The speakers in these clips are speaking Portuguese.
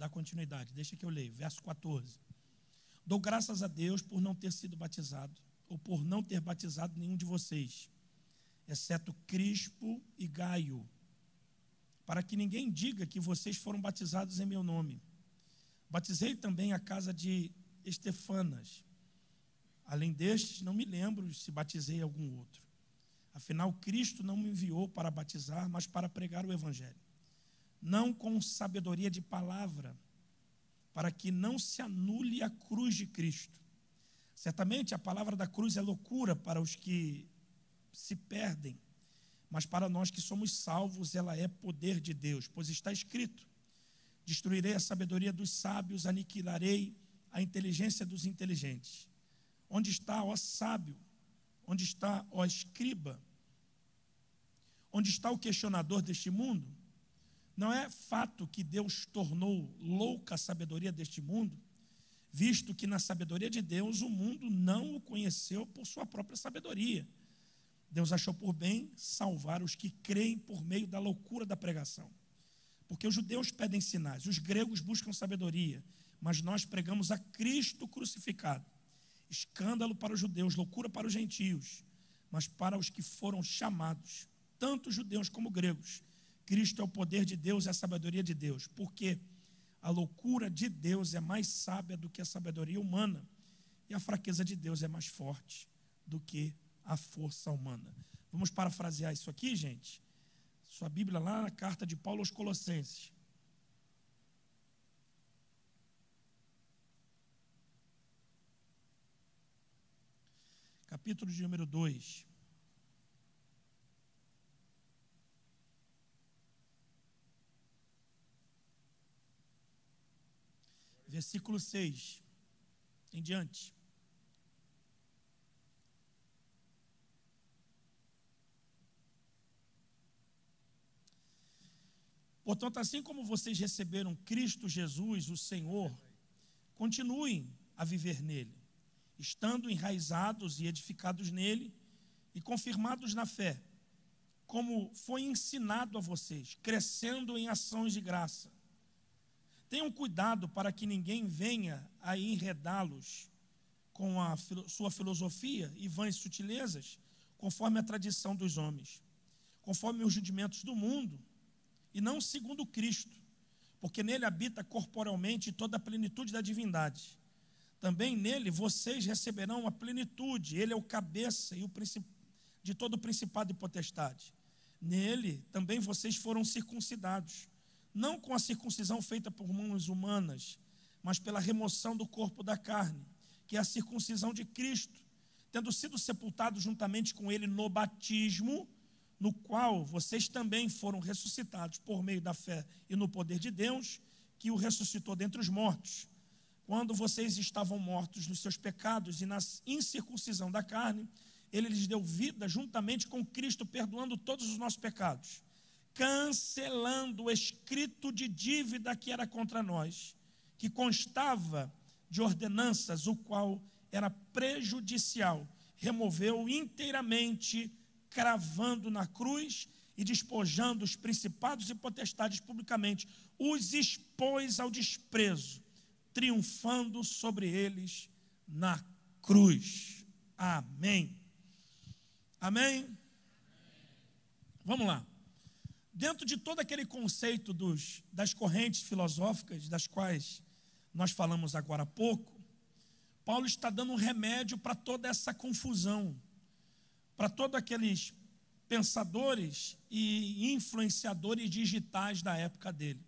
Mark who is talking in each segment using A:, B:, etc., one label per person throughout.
A: dar continuidade, deixa que eu leio, verso 14. Dou graças a Deus por não ter sido batizado, ou por não ter batizado nenhum de vocês, exceto Crispo e Gaio, para que ninguém diga que vocês foram batizados em meu nome. Batizei também a casa de Estefanas. Além destes, não me lembro se batizei algum outro. Afinal, Cristo não me enviou para batizar, mas para pregar o Evangelho. Não com sabedoria de palavra, para que não se anule a cruz de Cristo. Certamente a palavra da cruz é loucura para os que se perdem, mas para nós que somos salvos, ela é poder de Deus, pois está escrito: destruirei a sabedoria dos sábios, aniquilarei a inteligência dos inteligentes. Onde está, ó sábio? Onde está, ó escriba? Onde está o questionador deste mundo? Não é fato que Deus tornou louca a sabedoria deste mundo, visto que na sabedoria de Deus o mundo não o conheceu por sua própria sabedoria. Deus achou por bem salvar os que creem por meio da loucura da pregação. Porque os judeus pedem sinais, os gregos buscam sabedoria, mas nós pregamos a Cristo crucificado. Escândalo para os judeus, loucura para os gentios, mas para os que foram chamados, tanto judeus como gregos, Cristo é o poder de Deus e a sabedoria de Deus, porque a loucura de Deus é mais sábia do que a sabedoria humana, e a fraqueza de Deus é mais forte do que a força humana. Vamos parafrasear isso aqui, gente? Sua Bíblia lá na carta de Paulo aos Colossenses. Capítulo de número 2. Versículo 6 em diante. Portanto, assim como vocês receberam Cristo Jesus, o Senhor, continuem a viver nele, estando enraizados e edificados nele e confirmados na fé, como foi ensinado a vocês, crescendo em ações de graça. Tenham cuidado para que ninguém venha a enredá-los com a sua filosofia e vãs sutilezas, conforme a tradição dos homens, conforme os rudimentos do mundo, e não segundo Cristo, porque nele habita corporalmente toda a plenitude da divindade. Também nele vocês receberão a plenitude, ele é o cabeça e o de todo o principado e potestade. Nele também vocês foram circuncidados, não com a circuncisão feita por mãos humanas, mas pela remoção do corpo da carne, que é a circuncisão de Cristo, tendo sido sepultados juntamente com ele no batismo, no qual vocês também foram ressuscitados por meio da fé e no poder de Deus, que o ressuscitou dentre os mortos. Quando vocês estavam mortos nos seus pecados e na incircuncisão da carne, ele lhes deu vida juntamente com Cristo, perdoando todos os nossos pecados, cancelando o escrito de dívida que era contra nós, que constava de ordenanças, o qual era prejudicial, removeu inteiramente, cravando na cruz e despojando os principados e potestades publicamente, os expôs ao desprezo, triunfando sobre eles na cruz. Amém. Amém? Vamos lá. Dentro de todo aquele conceito das correntes filosóficas, das quais nós falamos agora há pouco, Paulo está dando um remédio para toda essa confusão, para todos aqueles pensadores e influenciadores digitais da época dele.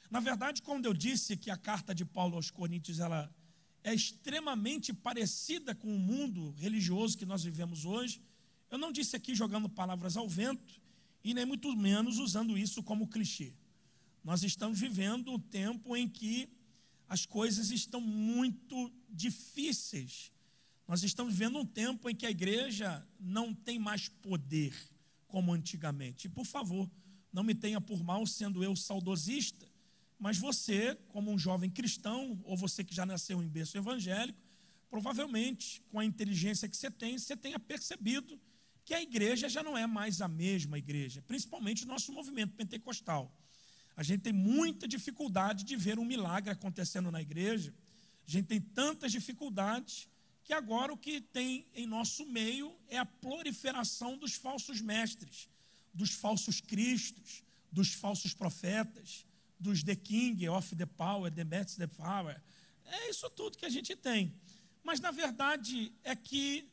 A: Na verdade, quando eu disse que a carta de Paulo aos Coríntios ela é extremamente parecida com o mundo religioso que nós vivemos hoje, eu não disse aqui jogando palavras ao vento e nem muito menos usando isso como clichê. Nós estamos vivendo um tempo em que as coisas estão muito difíceis. Nós estamos vivendo um tempo em que a igreja não tem mais poder como antigamente. E, por favor, não me tenha por mal sendo eu saudosista, mas você, como um jovem cristão, ou você que já nasceu em berço evangélico, provavelmente, com a inteligência que você tenha percebido que a igreja já não é mais a mesma igreja, principalmente o nosso movimento pentecostal. A gente tem muita dificuldade de ver um milagre acontecendo na igreja. A gente tem tantas dificuldades que agora o que tem em nosso meio é a proliferação dos falsos mestres, dos falsos cristos, dos falsos profetas, dos the king of the power, the best the power. É isso tudo que a gente tem. Mas na verdade é que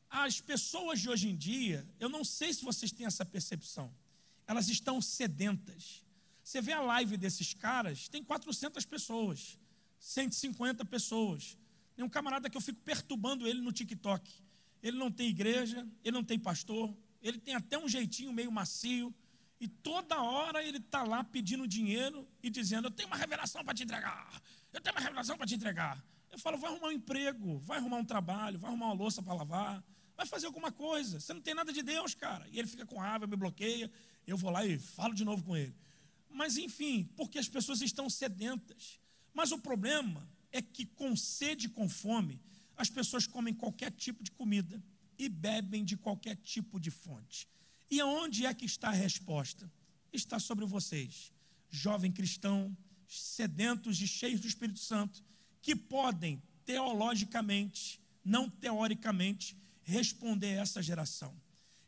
A: as pessoas de hoje em dia, eu não sei se vocês têm essa percepção, elas estão sedentas. Você vê a live desses caras, tem 400 pessoas, 150 pessoas. Tem um camarada que eu fico perturbando ele no TikTok. Ele não tem igreja, ele não tem pastor, ele tem até um jeitinho meio macio, e toda hora ele está lá pedindo dinheiro e dizendo: eu tenho uma revelação para te entregar, eu tenho uma revelação para te entregar. Eu falo: vai arrumar um emprego, vai arrumar um trabalho, vai arrumar uma louça para lavar, vai fazer alguma coisa. Você não tem nada de Deus, cara. E ele fica com raiva, me bloqueia, eu vou lá e falo de novo com ele. Mas enfim, porque as pessoas estão sedentas. Mas o problema é que com sede e com fome, as pessoas comem qualquer tipo de comida e bebem de qualquer tipo de fonte. E onde é que está a resposta? Está sobre vocês, jovem cristão, sedentos e cheios do Espírito Santo, que podem teologicamente, não teoricamente, responder a essa geração.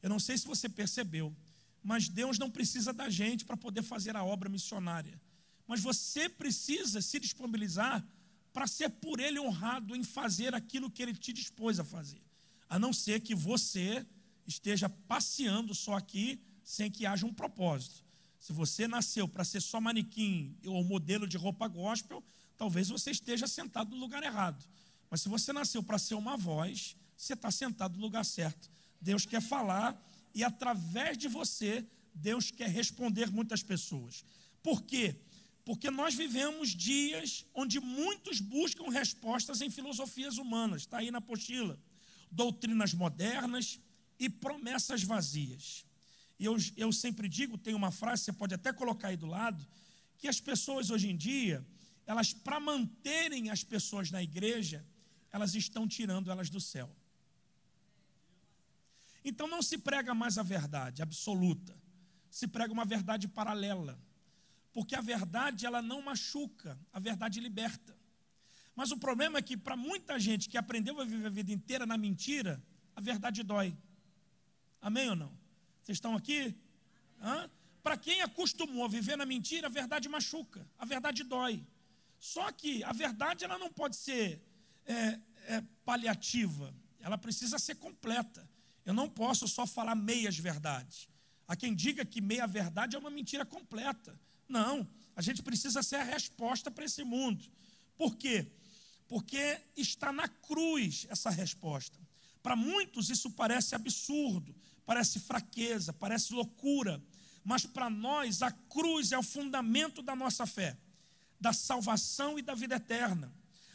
A: Eu não sei se você percebeu, mas Deus não precisa da gente para poder fazer a obra missionária. Mas você precisa se disponibilizar para ser por Ele honrado em fazer aquilo que Ele te dispôs a fazer. A não ser que você esteja passeando só aqui sem que haja um propósito. Se você nasceu para ser só manequim ou modelo de roupa gospel, talvez você esteja sentado no lugar errado. Mas se você nasceu para ser uma voz, você está sentado no lugar certo. Deus quer falar e através de você, Deus quer responder muitas pessoas. Por quê? Porque nós vivemos dias onde muitos buscam respostas em filosofias humanas. Está aí na apostila. Doutrinas modernas e promessas vazias. E eu sempre digo, tem uma frase, você pode até colocar aí do lado, que as pessoas hoje em dia, elas, para manterem as pessoas na igreja, elas estão tirando elas do céu. Então não se prega mais a verdade absoluta, se prega uma verdade paralela, porque a verdade ela não machuca, a verdade liberta. Mas o problema é que para muita gente que aprendeu a viver a vida inteira na mentira, a verdade dói. Amém ou não? Vocês estão aqui? Para quem acostumou a viver na mentira, a verdade machuca, a verdade dói. Só que a verdade ela não pode ser paliativa, ela precisa ser completa. Eu não posso só falar meias verdades. Há quem diga que meia verdade é uma mentira completa. Não, a gente precisa ser a resposta para esse mundo. Por quê? Porque está na cruz essa resposta. Para muitos isso parece absurdo, parece fraqueza, parece loucura. Mas para nós a cruz é o fundamento da nossa fé, da salvação e da vida eterna.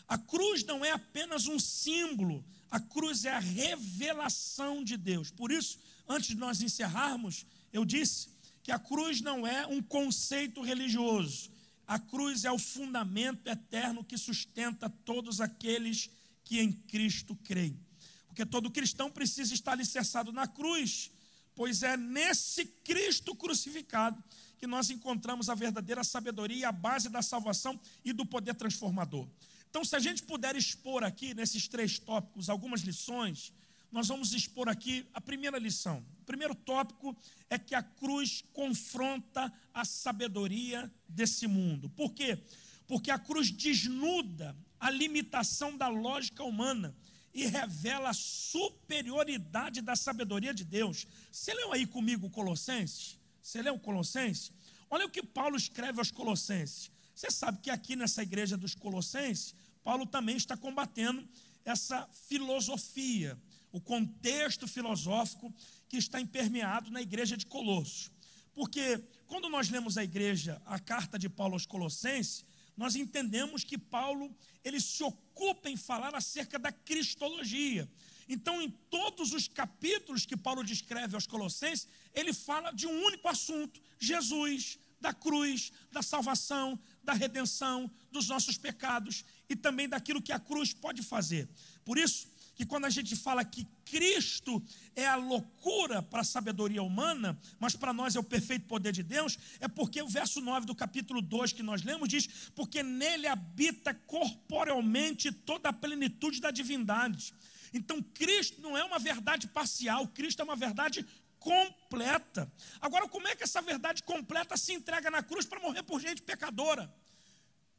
A: A cruz não é apenas um símbolo, a cruz é a revelação de Deus. Por isso, antes de nós encerrarmos, eu disse que a cruz não é um conceito religioso. A cruz é o fundamento eterno que sustenta todos aqueles que em Cristo creem. Porque todo cristão precisa estar alicerçado na cruz, pois é nesse Cristo crucificado que nós encontramos a verdadeira sabedoria e a base da salvação e do poder transformador. Então, se a gente puder expor aqui, nesses 3 tópicos, algumas lições, nós vamos expor aqui a primeira lição. O primeiro tópico é que a cruz confronta a sabedoria desse mundo. Por quê? Porque a cruz desnuda a limitação da lógica humana e revela a superioridade da sabedoria de Deus. Você leu aí comigo Colossenses? Você leu Colossenses? Olha o que Paulo escreve aos Colossenses. Você sabe que aqui nessa igreja dos Colossenses, Paulo também está combatendo essa filosofia, o contexto filosófico que está impermeado na igreja de Colossos. Porque quando nós lemos a carta de Paulo aos Colossenses, nós entendemos que Paulo ele se ocupa em falar acerca da cristologia. Então, em todos os capítulos que Paulo descreve aos Colossenses, ele fala de um único assunto: Jesus, da cruz, da salvação, da redenção, dos nossos pecados e também daquilo que a cruz pode fazer. Por isso que quando a gente fala que Cristo é a loucura para a sabedoria humana, mas para nós é o perfeito poder de Deus, é porque o verso 9 do capítulo 2 que nós lemos diz: porque nele habita corporealmente toda a plenitude da divindade. Então Cristo não é uma verdade parcial, Cristo é uma verdade completa. Agora, como é que essa verdade completa se entrega na cruz para morrer por gente pecadora?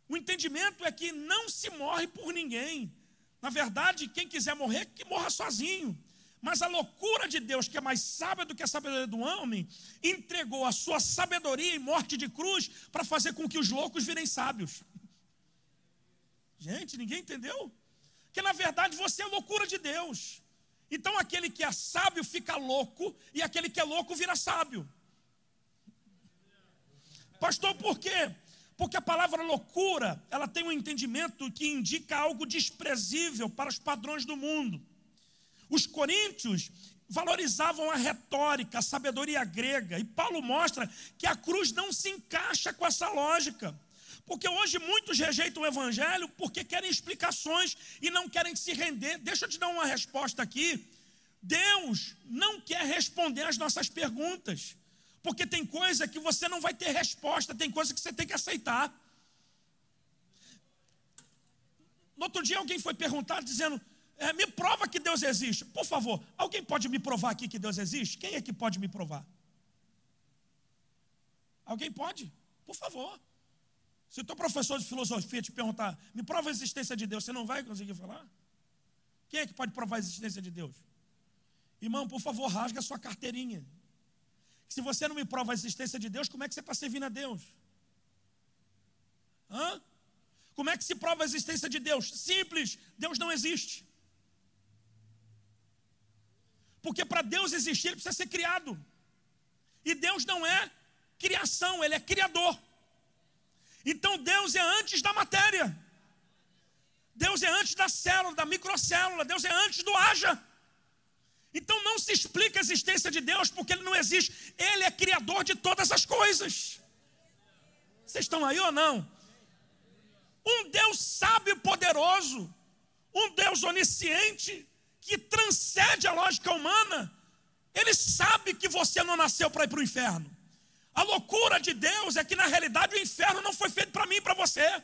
A: O entendimento é que não se morre por ninguém. Na verdade, quem quiser morrer, que morra sozinho. Mas a loucura de Deus, que é mais sábia do que a sabedoria do homem, entregou a sua sabedoria em morte de cruz para fazer com que os loucos virem sábios. Gente, ninguém entendeu? Que na verdade você é a loucura de Deus. Então aquele que é sábio fica louco e aquele que é louco vira sábio. Pastor, por quê? Porque a palavra loucura, ela tem um entendimento que indica algo desprezível para os padrões do mundo. Os coríntios valorizavam a retórica, a sabedoria grega, e Paulo mostra que a cruz não se encaixa com essa lógica. Porque hoje muitos rejeitam o evangelho porque querem explicações e não querem se render. Deixa eu te dar uma resposta aqui. Deus não quer responder às nossas perguntas. Porque tem coisa que você não vai ter resposta, tem coisa que você tem que aceitar. No outro dia alguém foi perguntar dizendo: me prova que Deus existe. Por favor, alguém pode me provar aqui que Deus existe? Quem é que pode me provar? Alguém pode? Por favor. Se o teu professor de filosofia te perguntar: me prova a existência de Deus, você não vai conseguir falar? Quem é que pode provar a existência de Deus? Irmão, por favor, rasga a sua carteirinha. Se você não me prova a existência de Deus, como é que você está servindo a Deus? Como é que se prova a existência de Deus? Simples, Deus não existe. Porque para Deus existir, ele precisa ser criado. E Deus não é criação, ele é criador. Então Deus é antes da matéria. Deus é antes da célula, da microcélula. Deus é antes do haja. Então não se explica a existência de Deus porque ele não existe. Ele é criador de todas as coisas. Vocês estão aí ou não? Um Deus sábio e poderoso, um Deus onisciente, que transcende a lógica humana. Ele sabe que você não nasceu para ir para o inferno. A loucura de Deus é que na realidade o inferno não foi feito para mim e para você.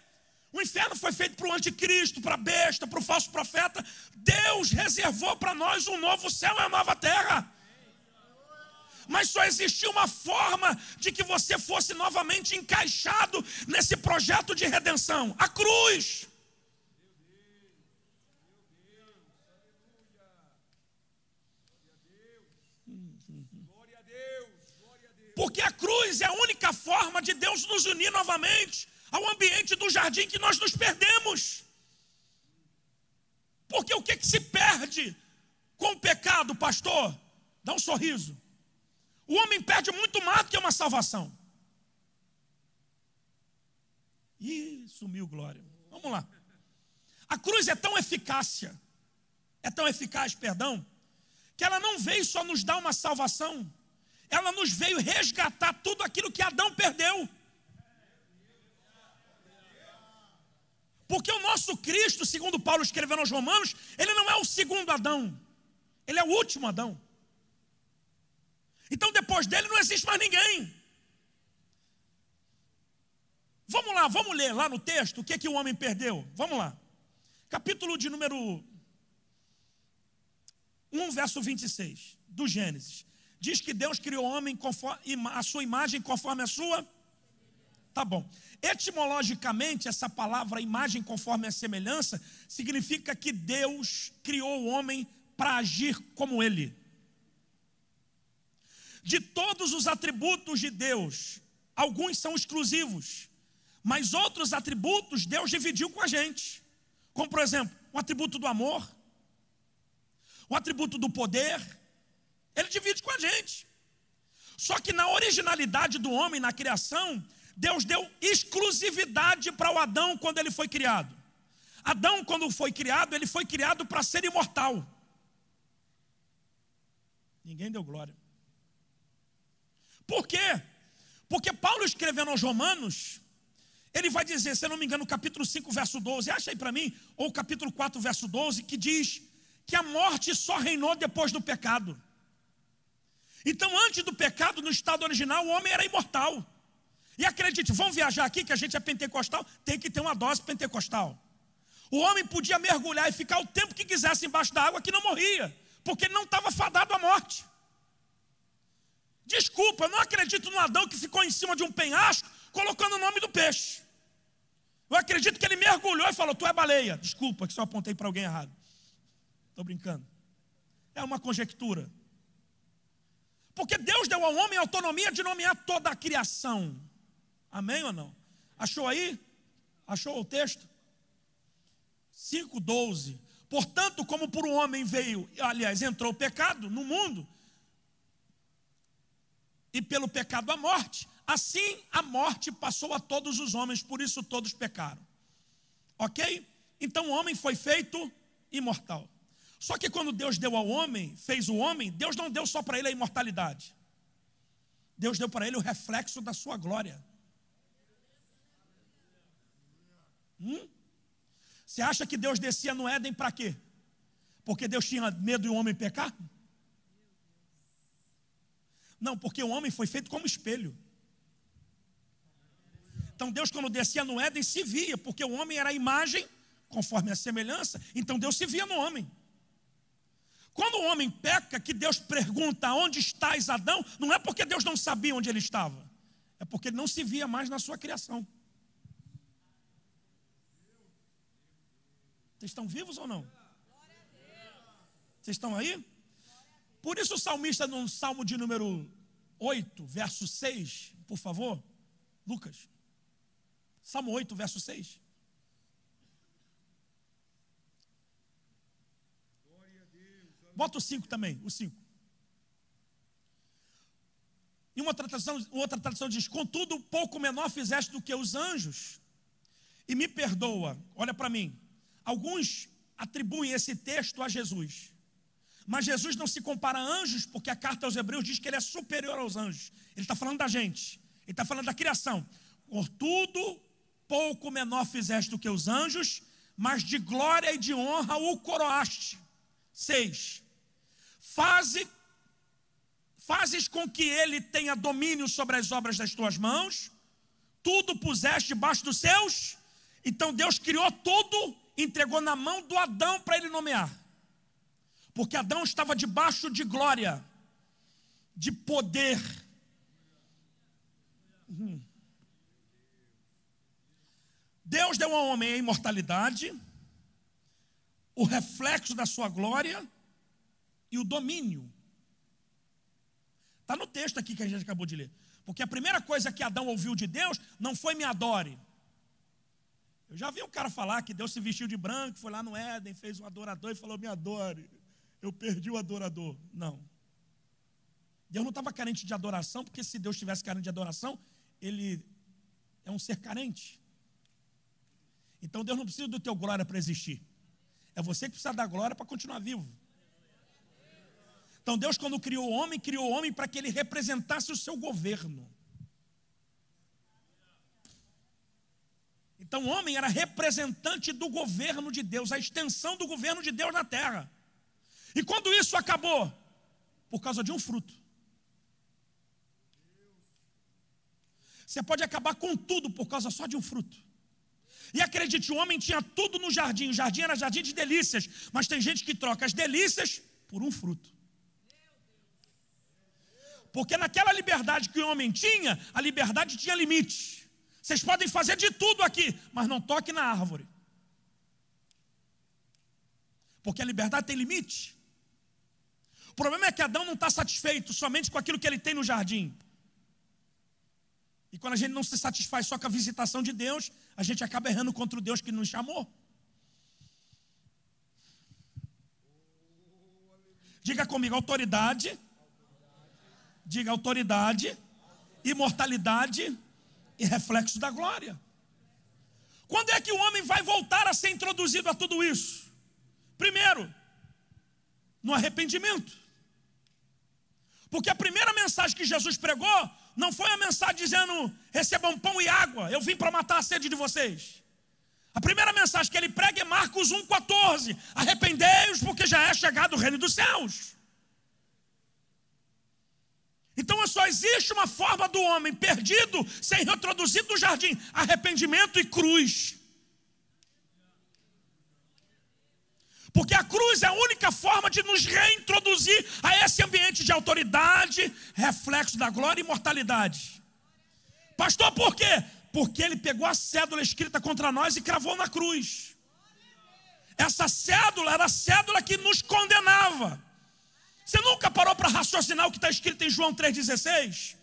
A: O inferno foi feito para o anticristo, para a besta, para o falso profeta. Deus reservou para nós um novo céu e uma nova terra. Mas só existia uma forma de que você fosse novamente encaixado nesse projeto de redenção: a cruz. Porque a cruz é a única forma de Deus nos unir novamente ao ambiente do jardim que nós nos perdemos. Porque o que se perde com o pecado, pastor? Dá um sorriso. O homem perde muito mais do que uma salvação. Ih, sumiu, glória. Vamos lá. A cruz é tão eficaz, que ela não veio só nos dar uma salvação, ela nos veio resgatar tudo aquilo que Adão perdeu. Porque o nosso Cristo, segundo Paulo escrevendo aos Romanos, ele não é o segundo Adão, ele é o último Adão. Então depois dele não existe mais ninguém. Vamos lá, vamos ler lá no texto o que o homem perdeu. Vamos lá. Capítulo de número 1, verso 26, do Gênesis. Diz que Deus criou o homem conforme a sua imagem, conforme a sua... Tá bom. Etimologicamente, essa palavra imagem conforme a semelhança significa que Deus criou o homem para agir como ele. De todos os atributos de Deus, alguns são exclusivos, mas outros atributos Deus dividiu com a gente. Como, por exemplo, o atributo do amor, o atributo do poder, ele divide com a gente. Só que na originalidade do homem, na criação, Deus deu exclusividade para o Adão quando ele foi criado. Adão, quando foi criado, ele foi criado para ser imortal. Ninguém deu glória. Por quê? Porque Paulo, escrevendo aos Romanos, ele vai dizer, se eu não me engano, no capítulo 5, verso 12, acha aí para mim, ou capítulo 4, verso 12, que diz que a morte só reinou depois do pecado. Então, antes do pecado, no estado original, o homem era imortal. E acredite, vamos viajar aqui, que a gente é pentecostal, tem que ter uma dose pentecostal. O homem podia mergulhar e ficar o tempo que quisesse embaixo da água, que não morria, porque ele não estava fadado à morte. Desculpa, eu não acredito no Adão que ficou em cima de um penhasco, colocando o nome do peixe. Eu acredito que ele mergulhou e falou, tu é baleia. Desculpa, que só apontei para alguém errado. Estou brincando. É uma conjectura. Porque Deus deu ao homem a autonomia de nomear toda a criação. Amém ou não? Achou aí? Achou o texto? 5:12. Portanto, como por um homem veio, aliás, entrou o pecado no mundo, e pelo pecado a morte, assim a morte passou a todos os homens, por isso todos pecaram. Ok? Então o homem foi feito imortal. Só que quando Deus deu ao homem, fez o homem, Deus não deu só para ele a imortalidade. Deus deu para ele o reflexo da sua glória. Você acha que Deus descia no Éden para quê? Porque Deus tinha medo do homem pecar? Não, porque o homem foi feito como espelho. Então Deus, quando descia no Éden, se via, porque o homem era a imagem, conforme a semelhança, então Deus se via no homem. Quando o homem peca, que Deus pergunta, onde estás, Adão? Não é porque Deus não sabia onde ele estava, é porque ele não se via mais na sua criação. Vocês estão vivos ou não? Vocês estão aí? Por isso o salmista, no Salmo de número 8, verso 6, por favor, Lucas. Salmo 8, verso 6. Bota o 5 também, o 5. Em outra tradução diz, contudo, pouco menor fizeste do que os anjos, e me perdoa, olha para mim. Alguns atribuem esse texto a Jesus. Mas Jesus não se compara a anjos, porque a carta aos Hebreus diz que ele é superior aos anjos. Ele está falando da gente, ele está falando da criação. Contudo, pouco menor fizeste do que os anjos, mas de glória e de honra o coroaste. 6. Fazes com que ele tenha domínio sobre as obras das tuas mãos, tudo puseste debaixo dos seus. Então Deus criou tudo, entregou na mão do Adão para ele nomear. Porque Adão estava debaixo de glória, de poder. Deus deu ao homem a imortalidade, o reflexo da sua glória e o domínio. Está no texto aqui que a gente acabou de ler. Porque a primeira coisa que Adão ouviu de Deus não foi me adore. Eu já vi um cara falar que Deus se vestiu de branco, foi lá no Éden, fez um adorador e falou, me adore. Eu perdi o adorador. Não. Deus não estava carente de adoração, porque se Deus tivesse carente de adoração, ele é um ser carente. Então Deus não precisa do teu glória para existir. É você que precisa da glória para continuar vivo. Então Deus, quando criou o homem para que ele representasse o seu governo. Então o homem era representante do governo de Deus, a extensão do governo de Deus na terra. E quando isso acabou? Por causa de um fruto. Você pode acabar com tudo por causa só de um fruto. E acredite, o homem tinha tudo no jardim. O jardim era jardim de delícias. Mas tem gente que troca as delícias por um fruto. Porque naquela liberdade que o homem tinha, a liberdade tinha limite. Vocês podem fazer de tudo aqui, mas não toque na árvore. Porque a liberdade tem limite. O problema é que Adão não está satisfeito somente com aquilo que ele tem no jardim. E quando a gente não se satisfaz só com a visitação de Deus, a gente acaba errando contra o Deus que nos chamou. Diga comigo, autoridade. Diga autoridade, imortalidade e reflexo da glória. Quando é que o homem vai voltar a ser introduzido a tudo isso? Primeiro, no arrependimento. Porque a primeira mensagem que Jesus pregou não foi a mensagem dizendo, recebam pão e água, eu vim para matar a sede de vocês. A primeira mensagem que ele prega é Marcos 1,14. Arrependei-vos, porque já é chegado o reino dos céus. Então só existe uma forma do homem perdido ser reintroduzido no jardim: arrependimento e cruz. Porque a cruz é a única forma de nos reintroduzir a esse ambiente de autoridade, reflexo da glória e imortalidade. Pastor, por quê? Porque ele pegou a cédula escrita contra nós e cravou na cruz. Essa cédula era a cédula que nos condenava. Você nunca parou para raciocinar o que está escrito em João 3,16?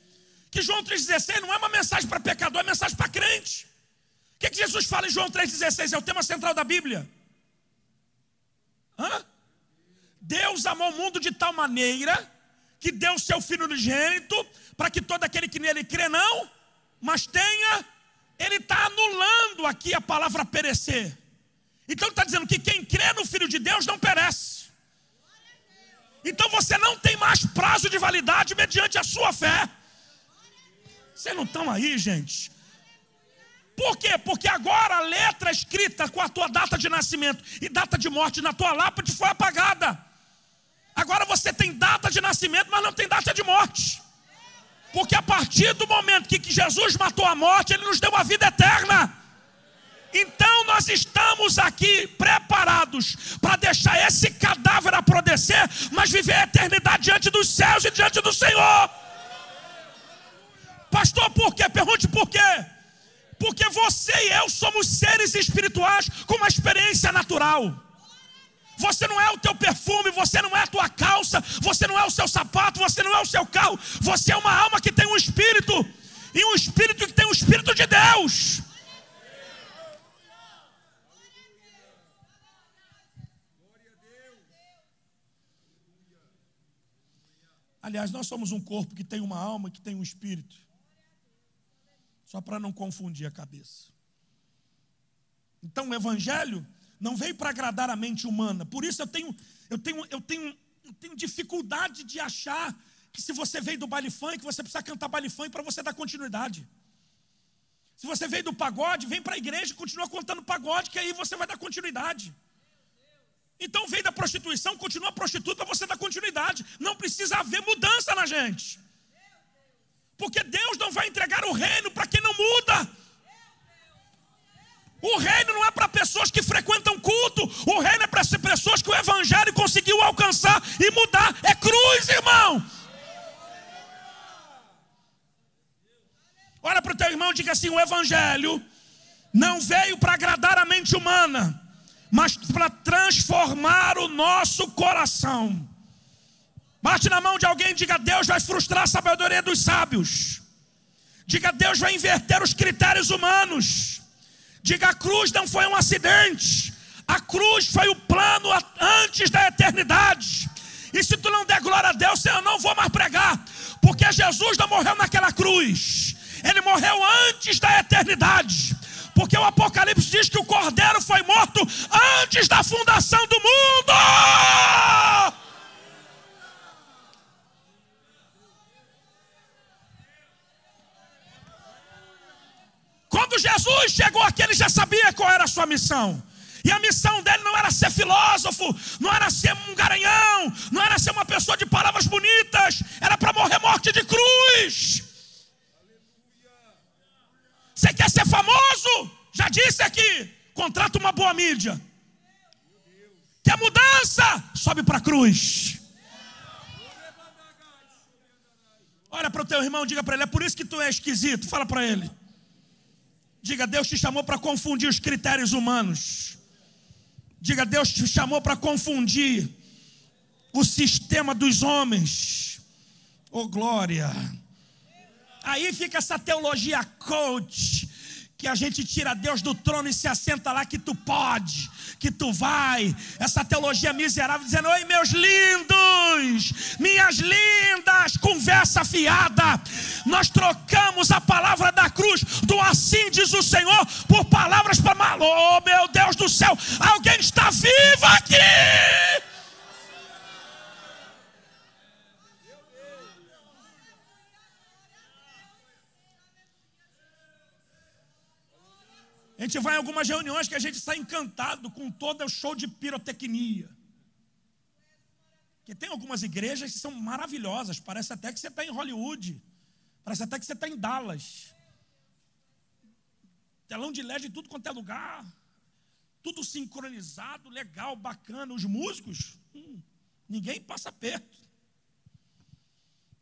A: Que João 3,16 não é uma mensagem para pecador, é uma mensagem para crente. O que Jesus fala em João 3,16? É o tema central da Bíblia. Deus amou o mundo de tal maneira que deu o seu Filho unigênito, para que todo aquele que nele crê não, mas tenha. Ele está anulando aqui a palavra perecer. Então ele está dizendo que quem crê no Filho de Deus não perece. Então você não tem mais prazo de validade mediante a sua fé. Vocês não estão aí, gente? Por quê? Porque agora a letra escrita com a tua data de nascimento e data de morte na tua lápide foi apagada. Agora você tem data de nascimento, mas não tem data de morte. Porque a partir do momento que Jesus matou a morte, Ele nos deu a vida eterna. Então nós estamos aqui preparados para deixar esse cadáver apodrecer, mas viver a eternidade diante dos céus e diante do Senhor. Pastor, por quê? Pergunte por quê. Porque você e eu somos seres espirituais com uma experiência natural. Você não é o teu perfume, você não é a tua calça, você não é o seu sapato, você não é o seu carro. Você é uma alma que tem um espírito, e um espírito que tem o Espírito de Deus. Aliás, nós somos um corpo que tem uma alma e que tem um espírito. Só para não confundir a cabeça. Então o evangelho não veio para agradar a mente humana. Por isso eu tenho dificuldade de achar que se você veio do baile funk, você precisa cantar baile funk para você dar continuidade. Se você veio do pagode, vem para a igreja e continua contando pagode, que aí você vai dar continuidade. Então veio da prostituição, continua prostituta para você dar continuidade. Não precisa haver mudança na gente. Porque Deus não vai entregar o reino para quem não muda. O reino não é para pessoas que frequentam culto. O reino é para pessoas que o evangelho conseguiu alcançar e mudar. É cruz, irmão. Olha para o teu irmão e diga assim: o evangelho não veio para agradar a mente humana, mas para transformar o nosso coração. Bate na mão de alguém e diga: Deus vai frustrar a sabedoria dos sábios. Diga: Deus vai inverter os critérios humanos. Diga: a cruz não foi um acidente. A cruz foi o plano antes da eternidade. E se tu não der glória a Deus, eu não vou mais pregar. Porque Jesus não morreu naquela cruz. Ele morreu antes da eternidade. Porque o Apocalipse diz que o Cordeiro foi morto antes da fundação do mundo. Quando Jesus chegou aqui, ele já sabia qual era a sua missão. E a missão dele não era ser filósofo, não era ser um garanhão, não era ser uma pessoa de palavras bonitas. Era para morrer morte de cruz. Você quer ser famoso? Já disse aqui, contrata uma boa mídia. Quer mudança? Sobe para a cruz. Olha para o teu irmão, diga para ele: é por isso que tu é esquisito. Fala para ele. Diga: Deus te chamou para confundir os critérios humanos. Diga: Deus te chamou para confundir o sistema dos homens. Oh, glória. Aí fica essa teologia coach, que a gente tira Deus do trono e se assenta lá que tu pode, que tu vai. Essa teologia miserável dizendo: oi, meus lindos, minhas lindas, conversa fiada. Nós trocamos a palavra da cruz, do assim diz o Senhor, por palavras para mal. Oh, meu Deus do céu, alguém está vivo aqui. A gente vai em algumas reuniões que a gente sai encantado com todo o show de pirotecnia. Porque tem algumas igrejas que são maravilhosas, parece até que você está em Hollywood, parece até que você está em Dallas. Telão de LED em tudo quanto é lugar, tudo sincronizado, legal, bacana. Os músicos, ninguém passa perto.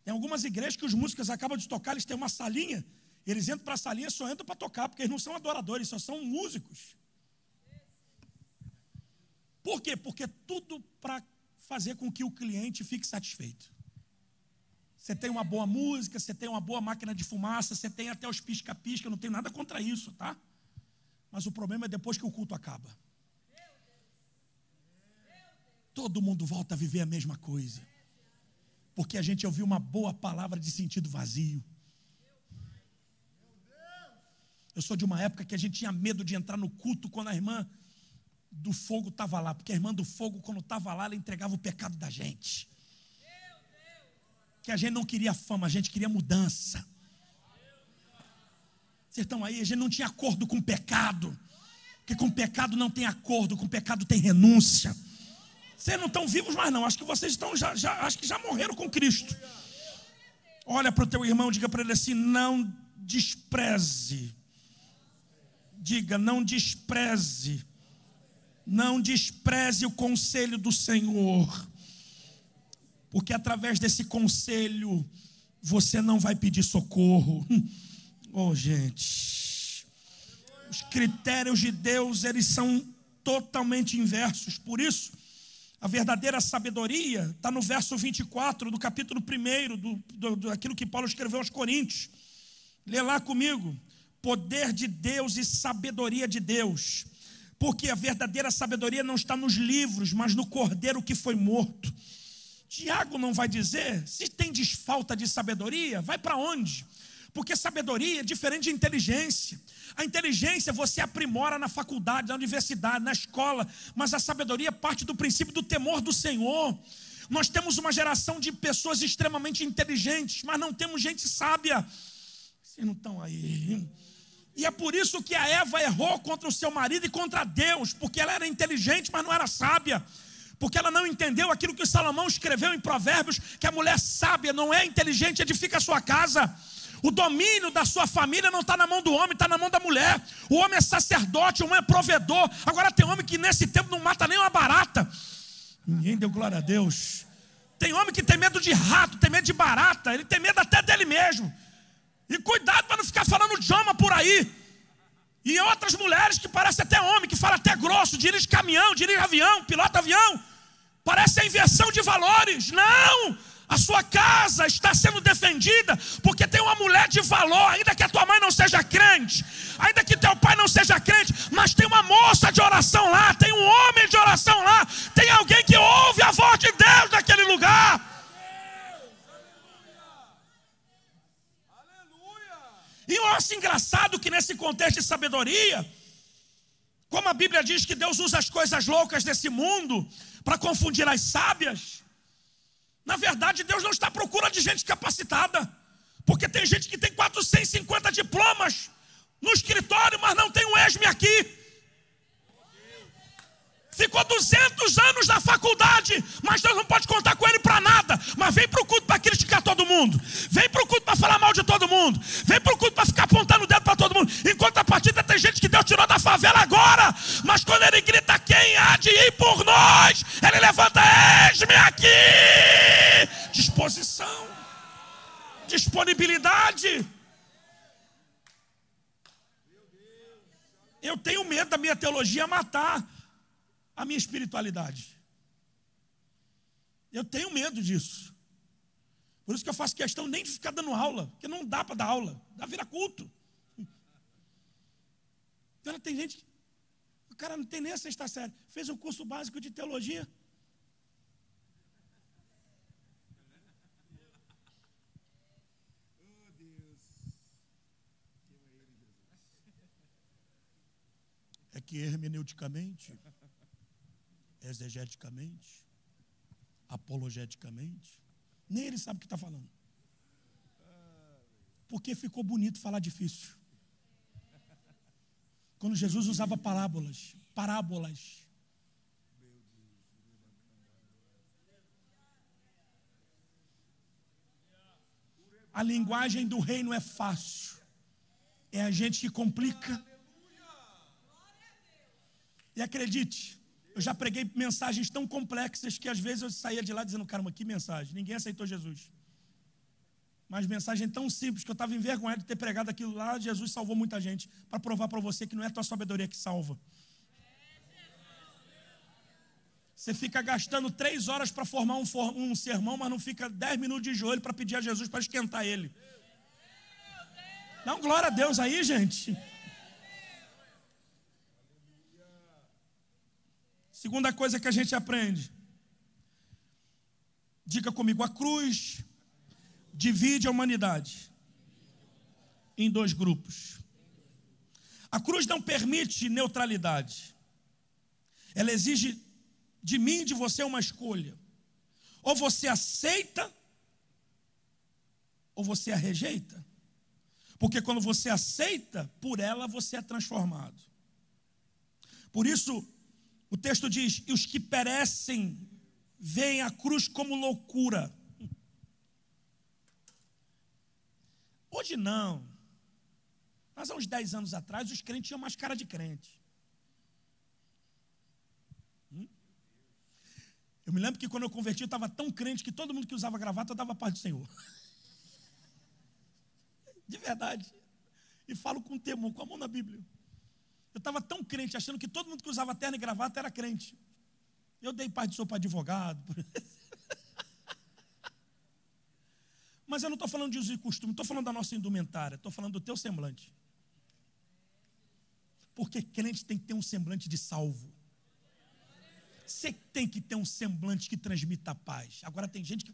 A: Tem algumas igrejas que os músicos acabam de tocar, eles têm uma salinha, eles entram para a salinha, só entram para tocar, porque eles não são adoradores, só são músicos. Por quê? Porque tudo para fazer com que o cliente fique satisfeito. Você tem uma boa música, você tem uma boa máquina de fumaça, você tem até os pisca-pisca, não tem nada contra isso, tá? Mas o problema é depois que o culto acaba. Todo mundo volta a viver a mesma coisa. Porque a gente ouviu uma boa palavra de sentido vazio. Eu sou de uma época que a gente tinha medo de entrar no culto quando a irmã do fogo estava lá. Porque a irmã do fogo, quando estava lá, ela entregava o pecado da gente. Que a gente não queria fama, a gente queria mudança. Vocês estão aí, a gente não tinha acordo com o pecado. Porque com o pecado não tem acordo, com o pecado tem renúncia. Vocês não estão vivos mais não, acho que vocês estão acho que já morreram com Cristo. Olha para o teu irmão, diga para ele assim: não despreze. Diga, não despreze. Não despreze o conselho do Senhor. Porque através desse conselho você não vai pedir socorro. Oh, gente, os critérios de Deus, eles são totalmente inversos. Por isso, a verdadeira sabedoria está no verso 24 do capítulo 1 daquilo que Paulo escreveu aos Coríntios. Lê lá comigo: poder de Deus e sabedoria de Deus. Porque a verdadeira sabedoria não está nos livros, mas no cordeiro que foi morto. Tiago não vai dizer, se tem desfalta de sabedoria, vai para onde? Porque sabedoria é diferente de inteligência. A inteligência você aprimora na faculdade, na universidade, na escola, mas a sabedoria parte do princípio do temor do Senhor. Nós temos uma geração de pessoas extremamente inteligentes, mas não temos gente sábia. Vocês não estão aí. E é por isso que a Eva errou contra o seu marido e contra Deus, porque ela era inteligente, mas não era sábia. Porque ela não entendeu aquilo que Salomão escreveu em Provérbios, que a mulher sábia não é inteligente, edifica a sua casa. O domínio da sua família não está na mão do homem, está na mão da mulher. O homem é sacerdote, o homem é provedor. Agora tem homem que nesse tempo não mata nem uma barata. Ninguém deu glória a Deus. Tem homem que tem medo de rato, tem medo de barata, ele tem medo até dele mesmo. E cuidado para não ficar falando idioma por aí. E outras mulheres que parecem até homem, que falam até grosso, dirige caminhão, dirige avião, pilota avião. Parece a inversão de valores. Não! A sua casa está sendo defendida porque tem uma mulher de valor, ainda que a tua mãe não seja crente, ainda que teu pai não seja crente, mas tem uma moça de oração lá, tem um homem de oração lá, tem alguém que ouve a voz de Deus naquele lugar. E eu acho engraçado que nesse contexto de sabedoria, como a Bíblia diz que Deus usa as coisas loucas desse mundo para confundir as sábias, na verdade Deus não está à procura de gente capacitada, porque tem gente que tem 450 diplomas no escritório, mas não tem um ESME aqui. Ficou 200 anos na faculdade, mas Deus não pode contar com ele para nada. Mas vem para o culto para criticar todo mundo, vem para o culto para falar mal de todo mundo, vem para o culto para ficar apontando o dedo para todo mundo. Enquanto a partida tem gente que Deus tirou da favela agora, mas quando ele grita: quem há de ir por nós? Ele levanta: eis-me aqui. Disposição, disponibilidade. Eu tenho medo da minha teologia matar a minha espiritualidade. Eu tenho medo disso. Por isso que eu faço questão nem de ficar dando aula, porque não dá para dar aula, dá vira culto. Então, tem gente, o cara não tem nem a sexta série, fez um curso básico de teologia. É que hermeneuticamente, exegeticamente, apologeticamente, nem ele sabe o que está falando. Porque ficou bonito falar difícil. Quando Jesus usava parábolas. A linguagem do reino é fácil. É a gente que complica. E acredite, eu já preguei mensagens tão complexas que às vezes eu saía de lá dizendo, caramba, que mensagem, ninguém aceitou Jesus. Mas mensagem tão simples que eu estava envergonhado de ter pregado aquilo lá. Jesus salvou muita gente, para provar para você que não é a tua sabedoria que salva. Você fica gastando 3 horas para formar um sermão, mas não fica 10 minutos de joelho para pedir a Jesus para esquentar ele. Dá um glória a Deus aí, gente. Segunda coisa que a gente aprende. Diga comigo, a cruz divide a humanidade em 2 grupos. A cruz não permite neutralidade. Ela exige de mim e de você uma escolha. Ou você aceita, ou você a rejeita. Porque quando você aceita, por ela você é transformado. Por isso, o texto diz, e os que perecem veem a cruz como loucura. Hoje não. Mas há uns 10 anos atrás, os crentes tinham mais cara de crente. Eu me lembro que quando eu converti, eu estava tão crente que todo mundo que usava gravata dava paz do Senhor. De verdade. E falo com temor, com a mão na Bíblia. Eu estava tão crente, achando que todo mundo que usava terno e gravata era crente. Eu dei paz do Senhor para advogado. Mas eu não estou falando de uso e costume, estou falando da nossa indumentária, estou falando do teu semblante. Porque crente tem que ter um semblante de salvo. Você tem que ter um semblante que transmita a paz. Agora tem gente que...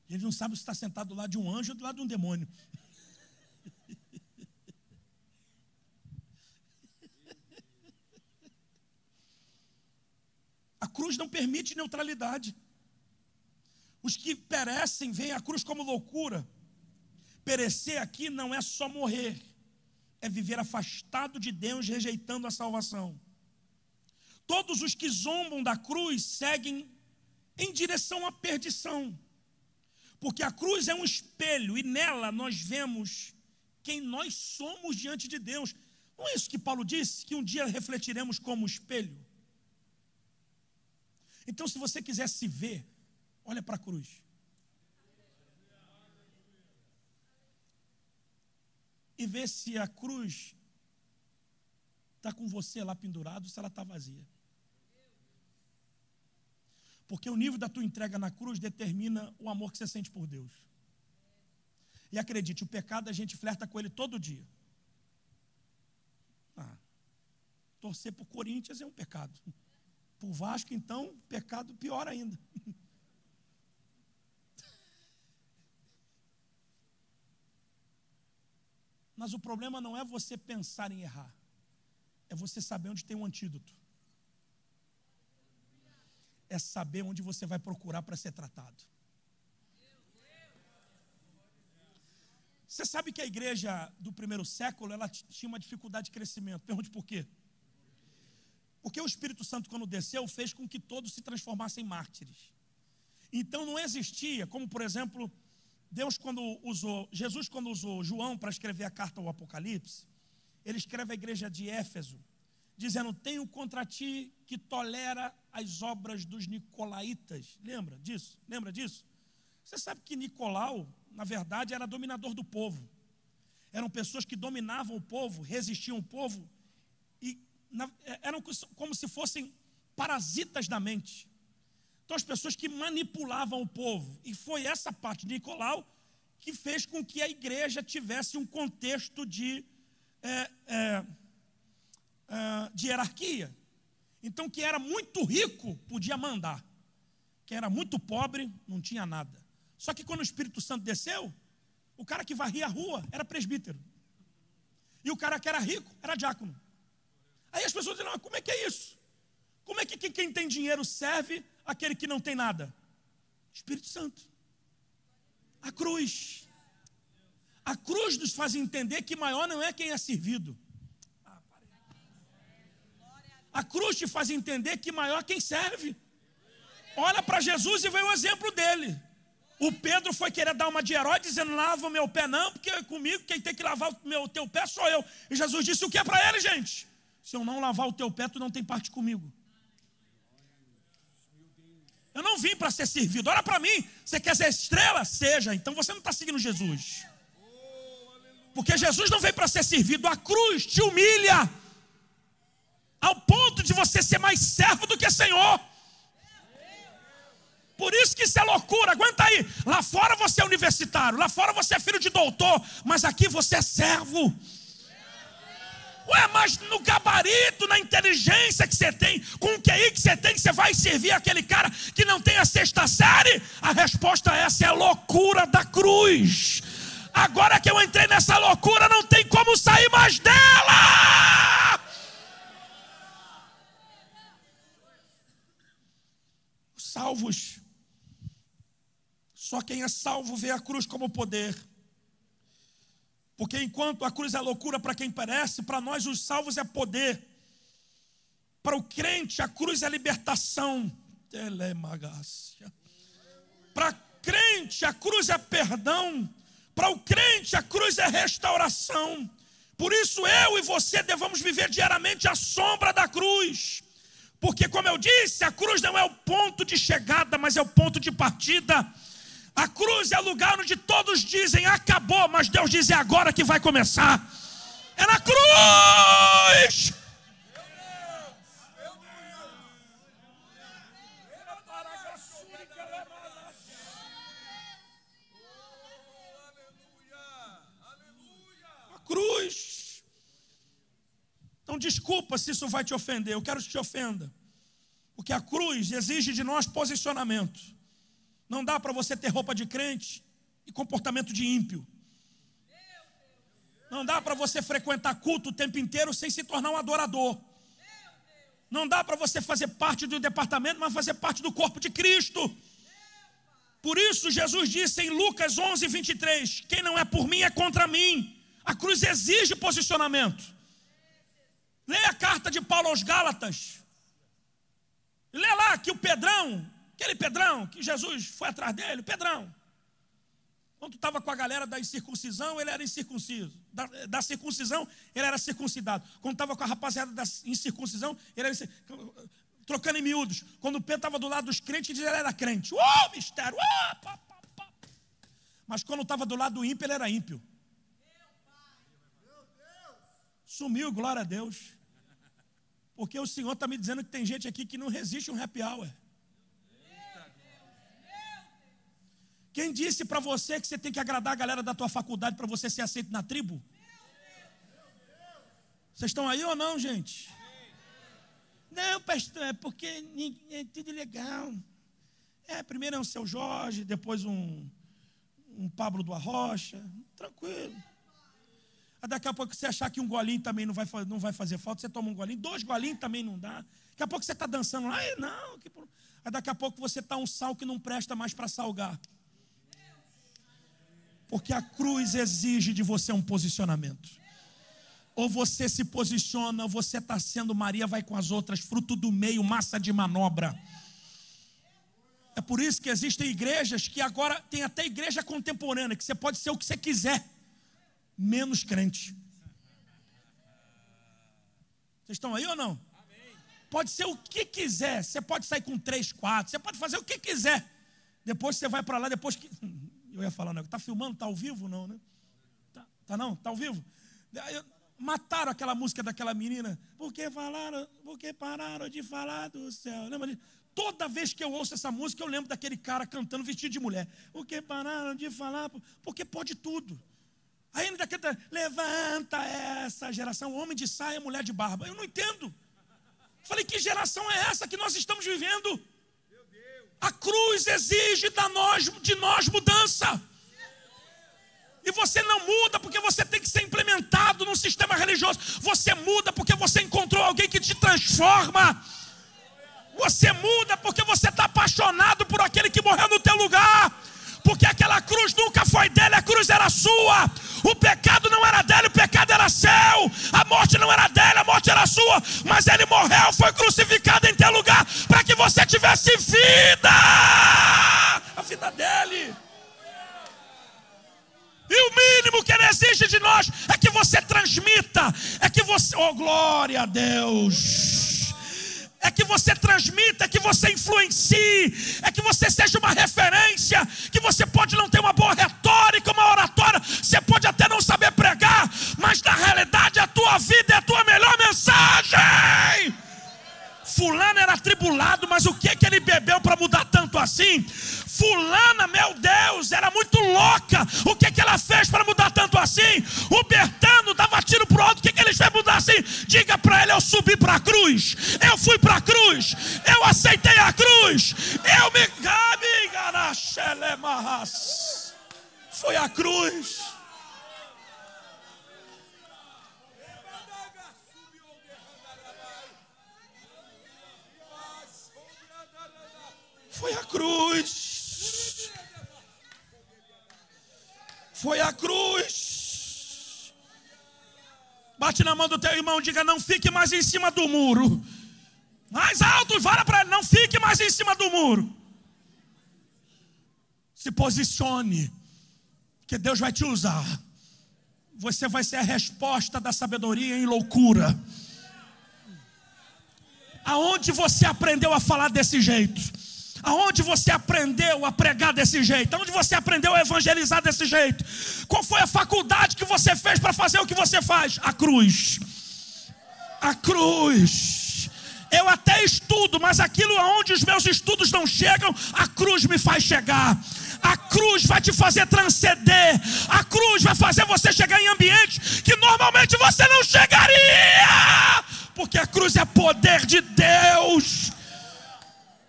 A: Ele não sabe se está sentado do lado de um anjo ou do lado de um demônio. A cruz não permite neutralidade. Os que perecem veem a cruz como loucura. Perecer aqui não é só morrer, é viver afastado de Deus, rejeitando a salvação. Todos os que zombam da cruz seguem em direção à perdição. Porque a cruz é um espelho e nela nós vemos quem nós somos diante de Deus. Não é isso que Paulo disse? Que um dia refletiremos como espelho? Então, se você quiser se ver, olha para a cruz. E vê se a cruz está com você lá pendurado, se ela está vazia. Porque o nível da tua entrega na cruz determina o amor que você sente por Deus. E acredite, o pecado a gente flerta com ele todo dia. Torcer por Corinthians é um pecado. Por Vasco, então, pecado pior ainda. Mas o problema não é você pensar em errar. É você saber onde tem um antídoto. É saber onde você vai procurar para ser tratado. Você sabe que a igreja do primeiro século, ela tinha uma dificuldade de crescimento. Pergunte por quê? Porque o Espírito Santo, quando desceu, fez com que todos se transformassem em mártires. Então não existia, como por exemplo, Jesus quando usou João para escrever a carta ao Apocalipse, ele escreve à igreja de Éfeso, dizendo, tenho contra ti que tolera as obras dos nicolaítas. Lembra disso? Você sabe que Nicolau, na verdade, era dominador do povo. Eram pessoas que dominavam o povo, resistiam ao povo, e eram como se fossem parasitas da mente. Então as pessoas que manipulavam o povo. E foi essa parte de Nicolau que fez com que a igreja tivesse um contexto de hierarquia. Então quem era muito rico podia mandar. Quem era muito pobre não tinha nada. Só que quando o Espírito Santo desceu, o cara que varria a rua era presbítero. E o cara que era rico era diácono. Aí as pessoas dizem, como é que é isso? Como é que quem tem dinheiro serve aquele que não tem nada? Espírito Santo. A cruz. A cruz nos faz entender que maior não é quem é servido. A cruz te faz entender que maior é quem serve. Olha para Jesus e vê o exemplo dele. O Pedro foi querer dar uma de herói, dizendo: lava o meu pé não, porque comigo quem tem que lavar o teu pé sou eu. E Jesus disse o que é para ele, gente? Se eu não lavar o teu pé, tu não tem parte comigo. Eu não vim para ser servido. Olha para mim, você quer ser estrela? Seja. Então você não está seguindo Jesus. Porque Jesus não veio para ser servido. A cruz te humilha ao ponto de você ser mais servo do que Senhor. Por isso que isso é loucura, aguenta aí. Lá fora você é universitário, lá fora você é filho de doutor, mas aqui você é servo. Ué, mas no gabarito, na inteligência que você tem, com o QI que você vai servir aquele cara que não tem a 6ª série? A resposta é essa, é a loucura da cruz. Agora que eu entrei nessa loucura, não tem como sair mais dela. Salvos. Só quem é salvo vê a cruz como poder. Porque enquanto a cruz é loucura para quem perece, para nós os salvos é poder. Para o crente a cruz é libertação. Para crente a cruz é perdão. Para o crente a cruz é restauração. Por isso eu e você devemos viver diariamente à sombra da cruz. Porque, como eu disse, a cruz não é o ponto de chegada, mas é o ponto de partida. A cruz é o lugar onde todos dizem acabou, mas Deus diz é agora que vai começar. É na cruz. A cruz. Então desculpa se isso vai te ofender, eu quero que te ofenda. Porque a cruz exige de nós posicionamento. Não dá para você ter roupa de crente e comportamento de ímpio. Não dá para você frequentar culto o tempo inteiro sem se tornar um adorador. Não dá para você fazer parte do departamento, mas fazer parte do corpo de Cristo. Por isso Jesus disse em Lucas 11, 23, quem não é por mim é contra mim. A cruz exige posicionamento. Leia a carta de Paulo aos Gálatas. Lê lá que o Pedrão, aquele Pedrão que Jesus foi atrás dele, o Pedrão. Quando estava com a galera da incircuncisão, ele era incircunciso. Da circuncisão, ele era circuncidado. Quando estava com a rapaziada da incircuncisão, ele era trocando em miúdos. Quando o Pedro estava do lado dos crentes, ele era crente. Mistério! Pá, pá, pá. Mas quando estava do lado do ímpio, ele era ímpio. Sumiu, glória a Deus. Porque o Senhor está me dizendo que tem gente aqui que não resiste um happy hour. Quem disse para você que você tem que agradar a galera da tua faculdade para você ser aceito na tribo? Vocês estão aí ou não, gente? Não, pastor, é porque é tudo legal. Primeiro é um Seu Jorge, depois um Pablo do Arrocha. Tranquilo. Daqui a pouco você achar que um golinho também não vai fazer falta, você toma um golinho, 2 golinhos também não dá. Daqui a pouco você está dançando lá, não. Daqui a pouco você está um sal que não presta mais para salgar. Porque a cruz exige de você um posicionamento. Ou você se posiciona, ou você está sendo Maria, vai com as outras, fruto do meio, massa de manobra. É por isso que existem igrejas que agora, tem até igreja contemporânea, que você pode ser o que você quiser, menos crente. Vocês estão aí ou não? Pode ser o que quiser. Você pode sair com 3, 4. Você pode fazer o que quiser. Depois você vai para lá, depois que... Eu ia falar, não, está filmando? Está ao vivo? Não, né? Tá não? Está ao vivo? Mataram aquela música daquela menina. Porque pararam de falar do céu. Lembra disso? Toda vez que eu ouço essa música, eu lembro daquele cara cantando vestido de mulher. Porque pararam de falar? Porque pode tudo. Aí ainda daquele, levanta essa geração, homem de saia, mulher de barba. Eu não entendo. Falei, que geração é essa que nós estamos vivendo? A cruz exige de nós mudança. E você não muda porque você tem que ser implementado num sistema religioso. Você muda porque você encontrou alguém que te transforma. Você muda porque você está apaixonado por aquele que morreu no teu lugar. Porque aquela cruz nunca foi dele, a cruz era sua. O pecado não era dele, o pecado era seu. A morte não era dele, a morte era sua. Mas ele morreu, foi crucificado em teu lugar, para que você tivesse vida. A vida dele. E o mínimo que ele exige de nós é que você transmita, é que você, oh glória a Deus, é que você transmita, é que você influencie, é que você seja uma referência, que você pode não ter uma boa retórica, uma oratória, você pode até não saber pregar, mas na realidade a tua vida é a tua melhor mensagem. Fulano era atribulado, mas o que ele bebeu para mudar tanto assim? Fulana, meu Deus, era muito louca. O que ela fez para mudar tanto assim? O Bertano dava tiro pro alto. O que ele fez mudar assim? Diga para ele: eu subi para a cruz, eu fui para a cruz, eu aceitei a cruz, eu me... Foi a cruz. Foi a cruz. Foi a cruz. Bate na mão do teu irmão, diga: não fique mais em cima do muro. Mais alto e fala para ele: não fique mais em cima do muro. Se posicione, que Deus vai te usar. Você vai ser a resposta da sabedoria em loucura. Aonde você aprendeu a falar desse jeito? Aonde você aprendeu a pregar desse jeito? Aonde você aprendeu a evangelizar desse jeito? Qual foi a faculdade que você fez para fazer o que você faz? A cruz. A cruz. Eu até estudo, mas aquilo aonde os meus estudos não chegam, a cruz me faz chegar. A cruz vai te fazer transcender. A cruz vai fazer você chegar em ambientes que normalmente você não chegaria. Porque a cruz é poder de Deus.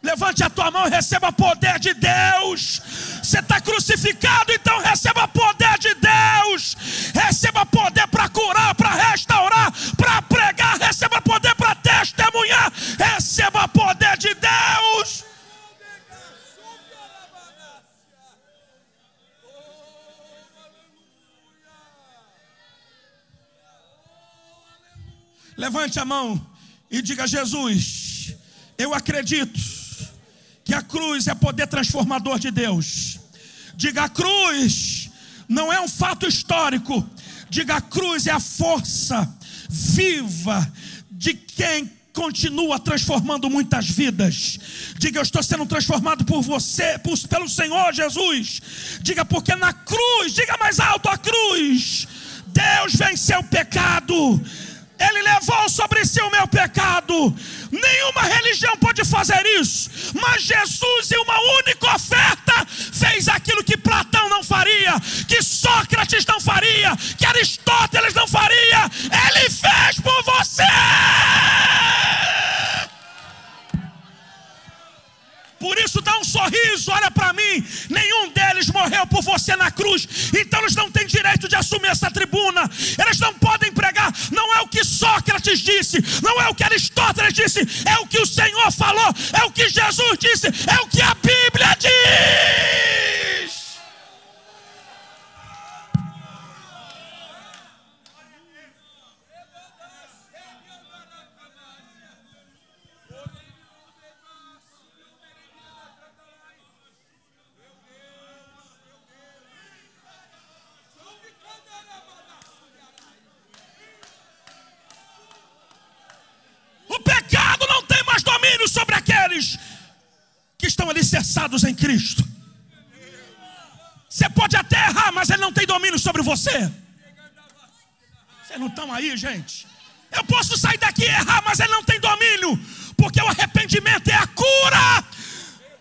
A: Levante a tua mão e receba poder de Deus. Você está crucificado, então receba poder de Deus. Receba poder para curar, para restaurar, para pregar. Receba poder para testemunhar. Receba poder de Deus. Levante a mão e diga: Jesus, eu acredito que a cruz é poder transformador de Deus. Diga: a cruz não é um fato histórico. Diga: a cruz é a força viva de quem continua transformando muitas vidas. Diga: eu estou sendo transformado por você, pelo Senhor Jesus. Diga: porque na cruz, diga mais alto: a cruz, Deus venceu o pecado. Ele levou sobre si o meu pecado. Nenhuma religião pode fazer isso, mas Jesus, em uma única oferta, fez aquilo que Platão não faria, que Sócrates não faria, que Aristóteles não faria. Ele fez por você. Por isso dá um sorriso, olha para mim. Nenhum deles morreu por você na cruz, então eles não têm direito de assumir essa tribuna. Eles não podem pregar. Não é o que Sócrates disse, não é o que Aristóteles disse, é o que o Senhor falou, é o que Jesus disse, é o que a Bíblia diz. O pecado não tem mais domínio sobre aqueles que estão alicerçados em Cristo. Você pode até errar, mas ele não tem domínio sobre você. Vocês não estão aí, gente? Eu posso sair daqui e errar, mas ele não tem domínio, porque o arrependimento é a cura.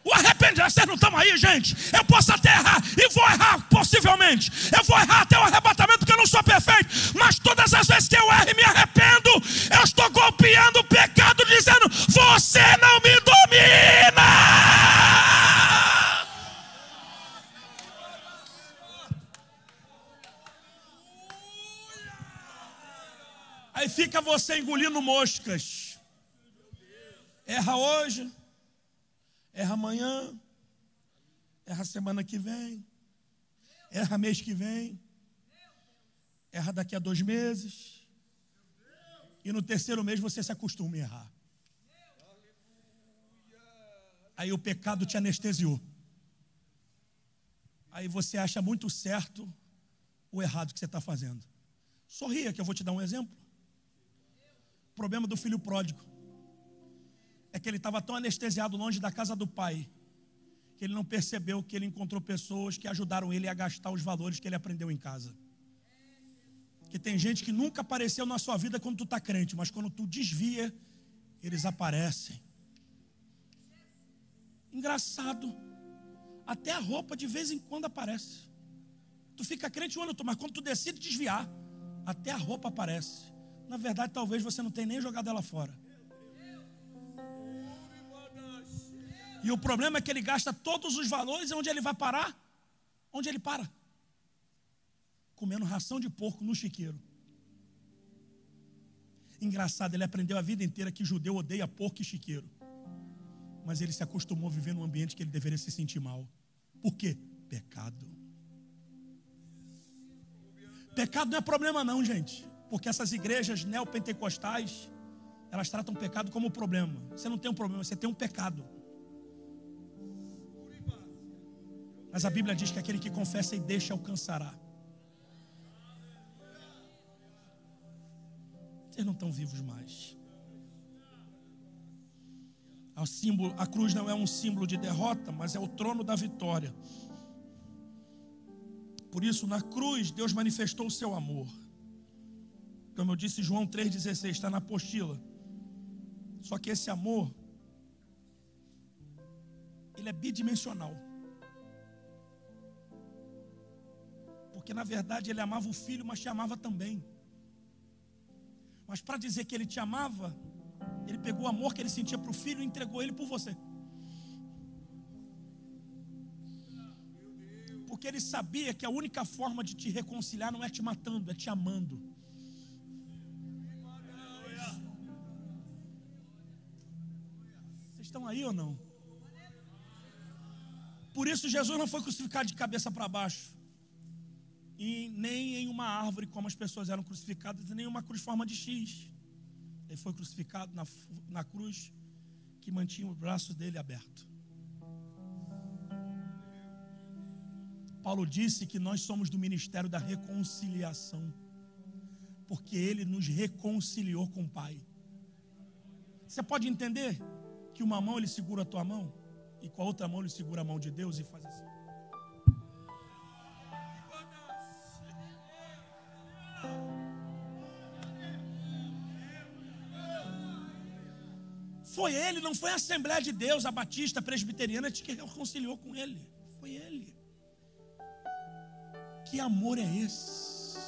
A: O arrependimento, vocês não estão aí, gente? Eu posso até errar, e vou errar possivelmente. Eu vou errar até o arrebatamento, porque eu não sou perfeito. Mas todas as vezes que eu erro e me arrependo, eu estou golpeando o pecado, dizendo: você não me domina. Aí fica você engolindo moscas. Erra hoje, erra amanhã, erra semana que vem, erra mês que vem. erra daqui a 2 meses, e no 3º mês você se acostuma a errar. Aí o pecado te anestesiou. Aí você acha muito certo o errado que você está fazendo. Sorria que eu vou te dar um exemplo. O problema do filho pródigo é que ele estava tão anestesiado longe da casa do pai, que ele não percebeu que ele encontrou pessoas que ajudaram ele a gastar os valores que ele aprendeu em casa. Que tem gente que nunca apareceu na sua vida quando tu está crente, mas quando tu desvia, eles aparecem. Engraçado, até a roupa de vez em quando aparece. Tu fica crente um ano todo, mas quando tu decide desviar, até a roupa aparece. Na verdade, talvez você não tenha nem jogado ela fora. E o problema é que ele gasta todos os valores, e onde ele vai parar? Onde ele para? Comendo ração de porco no chiqueiro. Engraçado, ele aprendeu a vida inteira que judeu odeia porco e chiqueiro. Mas ele se acostumou a viver num ambiente que ele deveria se sentir mal. Por quê? Pecado. Pecado não é problema não, gente. Porque essas igrejas neopentecostais, elas tratam o pecado como problema. Você não tem um problema, você tem um pecado. Mas a Bíblia diz que aquele que confessa e deixa alcançará. Vocês não estão vivos mais. A cruz não é um símbolo de derrota, mas é o trono da vitória. Por isso, na cruz, Deus manifestou o seu amor. Como eu disse, João 3,16, está na apostila. Só que esse amor, ele é bidimensional. Porque na verdade ele amava o filho, mas te amava também. Mas para dizer que ele te amava, ele pegou o amor que ele sentia para o filho e entregou ele por você. Porque ele sabia que a única forma de te reconciliar não é te matando, é te amando. Vocês estão aí ou não? Por isso Jesus não foi crucificado de cabeça para baixo. E nem em uma árvore como as pessoas eram crucificadas, nem em uma cruz de forma de X. Ele foi crucificado na cruz que mantinha o braço dele aberto. Paulo disse que nós somos do ministério da reconciliação, porque ele nos reconciliou com o Pai. Você pode entender que uma mão ele segura a tua mão e com a outra mão ele segura a mão de Deus e faz assim. Foi ele, não foi a Assembleia de Deus, a Batista, a Presbiteriana que reconciliou com ele. Foi ele. Que amor é esse?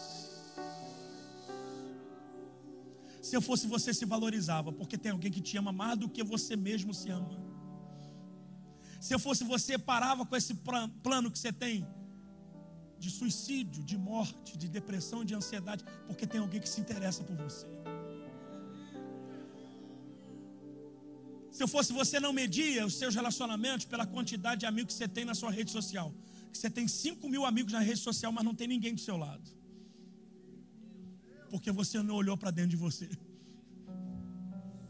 A: Se eu fosse você, se valorizava, porque tem alguém que te ama mais do que você mesmo se ama. Se eu fosse você, parava com esse plano que você tem de suicídio, de morte, de depressão, de ansiedade, porque tem alguém que se interessa por você. Se eu fosse você, não media os seus relacionamentos pela quantidade de amigos que você tem na sua rede social. Que você tem 5.000 amigos na rede social, mas não tem ninguém do seu lado. Porque você não olhou para dentro de você.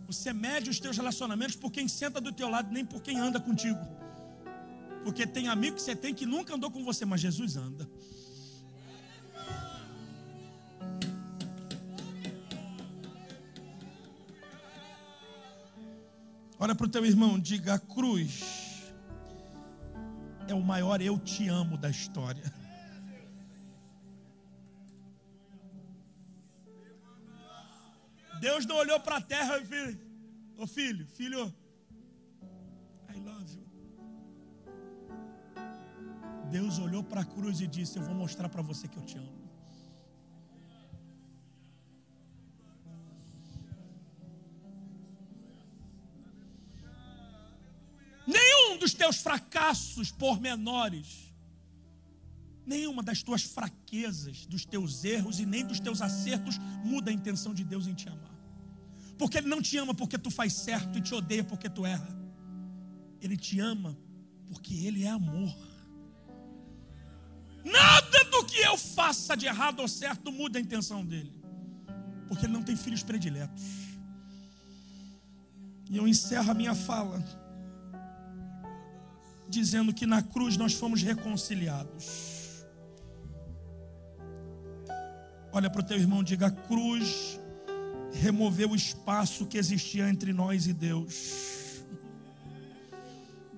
A: Você mede os teus relacionamentos por quem senta do teu lado, nem por quem anda contigo. Porque tem amigo que você tem que nunca andou com você, mas Jesus anda. Olha para o teu irmão, diga: a cruz é o maior eu te amo da história. Deus não olhou para a terra e disse: ô filho, I love you. Deus olhou para a cruz e disse: eu vou mostrar para você que eu te amo. Nenhum dos teus fracassos pormenores, nenhuma das tuas fraquezas, dos teus erros e nem dos teus acertos muda a intenção de Deus em te amar. Porque Ele não te ama porque tu faz certo e te odeia porque tu erra. Ele te ama porque Ele é amor. Nada do que eu faça de errado ou certo muda a intenção dele, porque ele não tem filhos prediletos. E eu encerro a minha fala dizendo que na cruz nós fomos reconciliados. Olha para o teu irmão e diga: a cruz removeu o espaço que existia entre nós e Deus.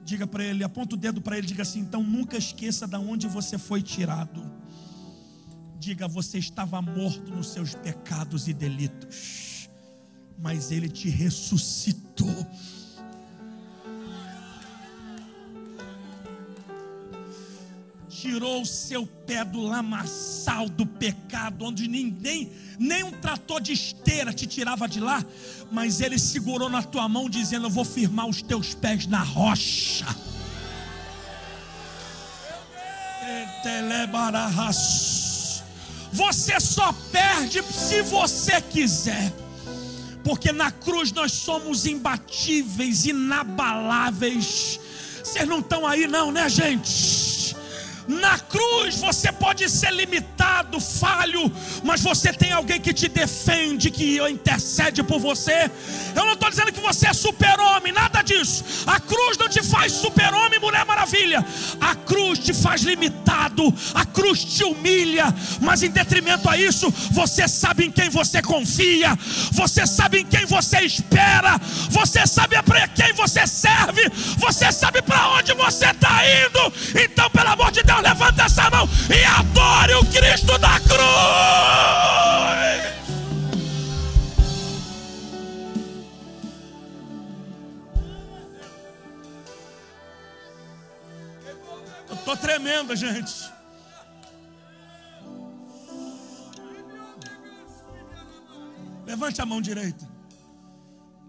A: Diga para ele, aponta o dedo para ele, diga assim: então nunca esqueça de onde você foi tirado. Diga: você estava morto nos seus pecados e delitos, mas ele te ressuscitou. Tirou o seu pé do lamaçal do pecado, onde nem um trator de esteira te tirava de lá, mas ele segurou na tua mão dizendo: eu vou firmar os teus pés na rocha. Você só perde se você quiser, porque na cruz nós somos imbatíveis, inabaláveis. Vocês não estão aí não, né, gente? Na cruz você pode ser limitado, falho, mas você tem alguém que te defende, que intercede por você. Eu não estou dizendo que você é super-homem, nada disso. A cruz não te faz super-homem, Mulher Maravilha. A cruz te faz limitado, a cruz te humilha, mas em detrimento a isso, você sabe em quem você confia, você sabe em quem você espera, você sabe para quem você serve, você sabe para onde você está indo. Então, pelo amor de Deus, levanta essa mão e adore o Cristo da cruz. Eu estou tremendo, gente. Levante a mão direita,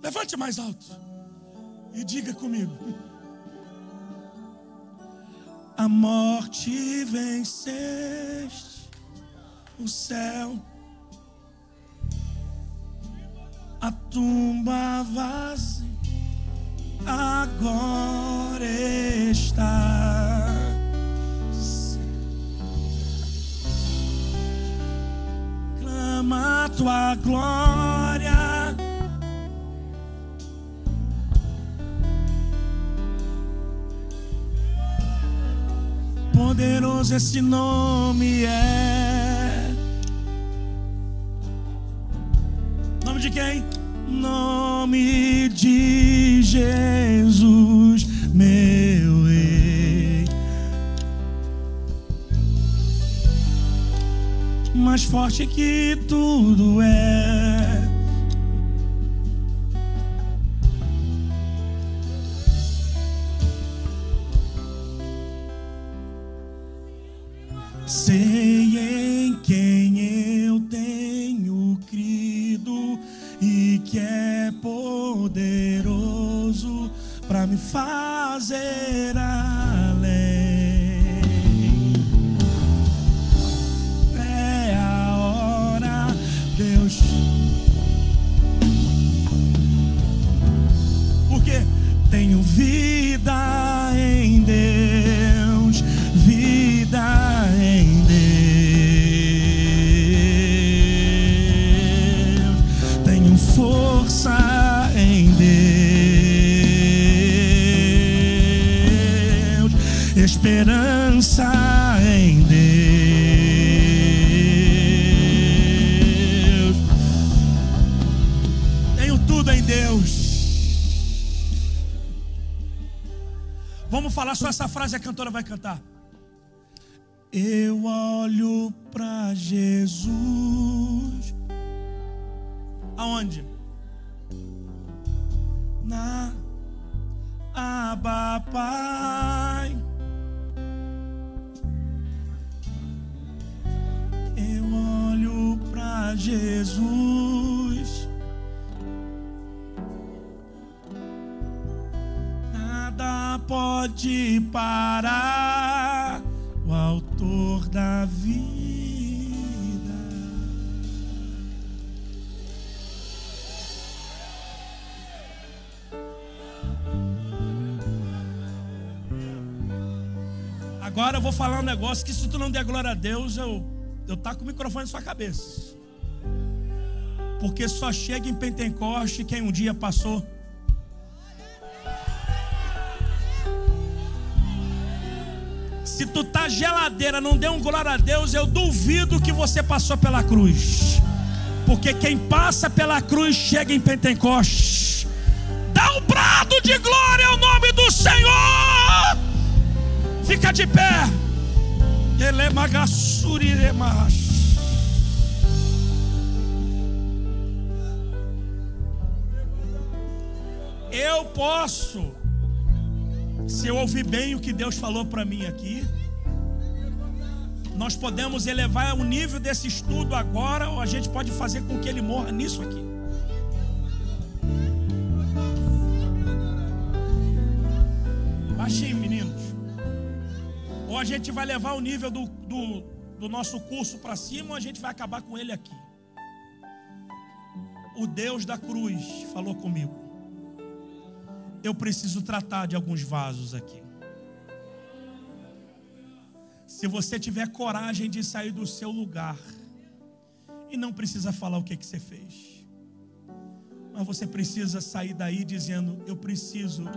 A: levante mais alto e diga comigo: a morte venceste, o céu, a tumba vazia, agora está. Clama a tua glória. Poderoso esse nome é. Nome de quem? Nome de Jesus, meu rei. Mais forte que tudo é. Sei em quem eu tenho crido e que é poderoso para me fazer além. É a hora, Deus. Porque tenho vida em Deus, vida em Deus, tenho força em Deus, esperança em Deus, tenho tudo em Deus. Vamos falar só essa frase, a cantora vai cantar. Eu olho para Jesus. Aonde? Na Abba Pai. Eu olho para Jesus. Nada pode parar o autor da vida. agora eu vou falar um negócio que se tu não der glória a Deus, eu taco o microfone na sua cabeça. Porque só chega em Pentecoste quem um dia passou. Se tu tá geladeira, não deu um glória a Deus, eu duvido que você passou pela cruz. Porque quem passa pela cruz chega em Pentecoste. Dá um brado de glória ao nome do Senhor. Fica de pé. Eu posso, se eu ouvir bem o que Deus falou para mim aqui, nós podemos elevar o nível desse estudo agora, ou a gente pode fazer com que ele morra nisso aqui. Baixinho, meninos. Ou a gente vai levar o nível do nosso curso para cima, ou a gente vai acabar com ele aqui. O Deus da cruz falou comigo. Eu preciso tratar de alguns vasos aqui. Se você tiver coragem de sair do seu lugar, e não precisa falar o que você fez, mas você precisa sair daí dizendo: eu preciso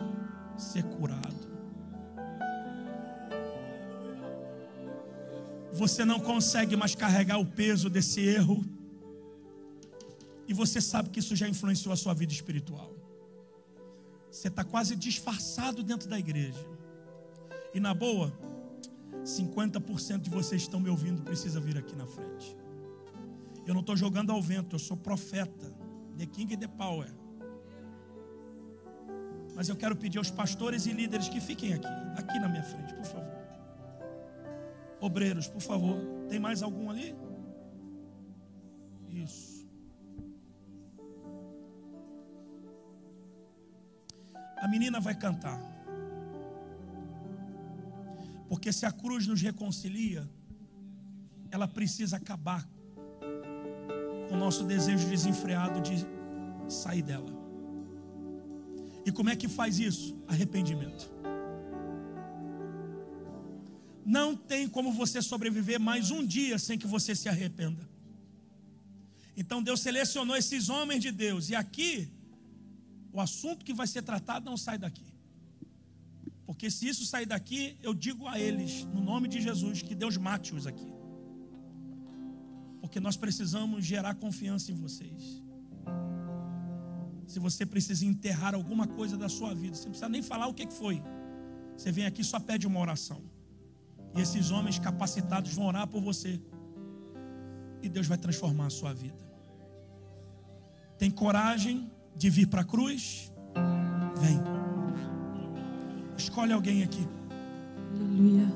A: ser curado. Você não consegue mais carregar o peso desse erro, e você sabe que isso já influenciou a sua vida espiritual. Você está quase disfarçado dentro da igreja, e na boa, 50% de vocês estão me ouvindo, precisa vir aqui na frente. Eu não estou jogando ao vento, eu sou profeta, the king and the power. Mas eu quero pedir aos pastores e líderes que fiquem aqui na minha frente, por favor. Obreiros, por favor. Tem mais algum ali? Isso. A menina vai cantar. Porque se a cruz nos reconcilia, ela precisa acabar com o nosso desejo desenfreado de sair dela. E como é que faz isso? Arrependimento. Não tem como você sobreviver mais um dia sem que você se arrependa. Então Deus selecionou esses homens de Deus. E aqui, o assunto que vai ser tratado não sai daqui. Porque se isso sair daqui, eu digo a eles, no nome de Jesus, que Deus mate-os aqui. Porque nós precisamos gerar confiança em vocês. Se você precisa enterrar alguma coisa da sua vida, você não precisa nem falar o que foi. Você vem aqui e só pede uma oração. E esses homens capacitados vão orar por você. E Deus vai transformar a sua vida. Tem coragem de vir para a cruz? Vem. Escolhe alguém aqui.
B: Aleluia.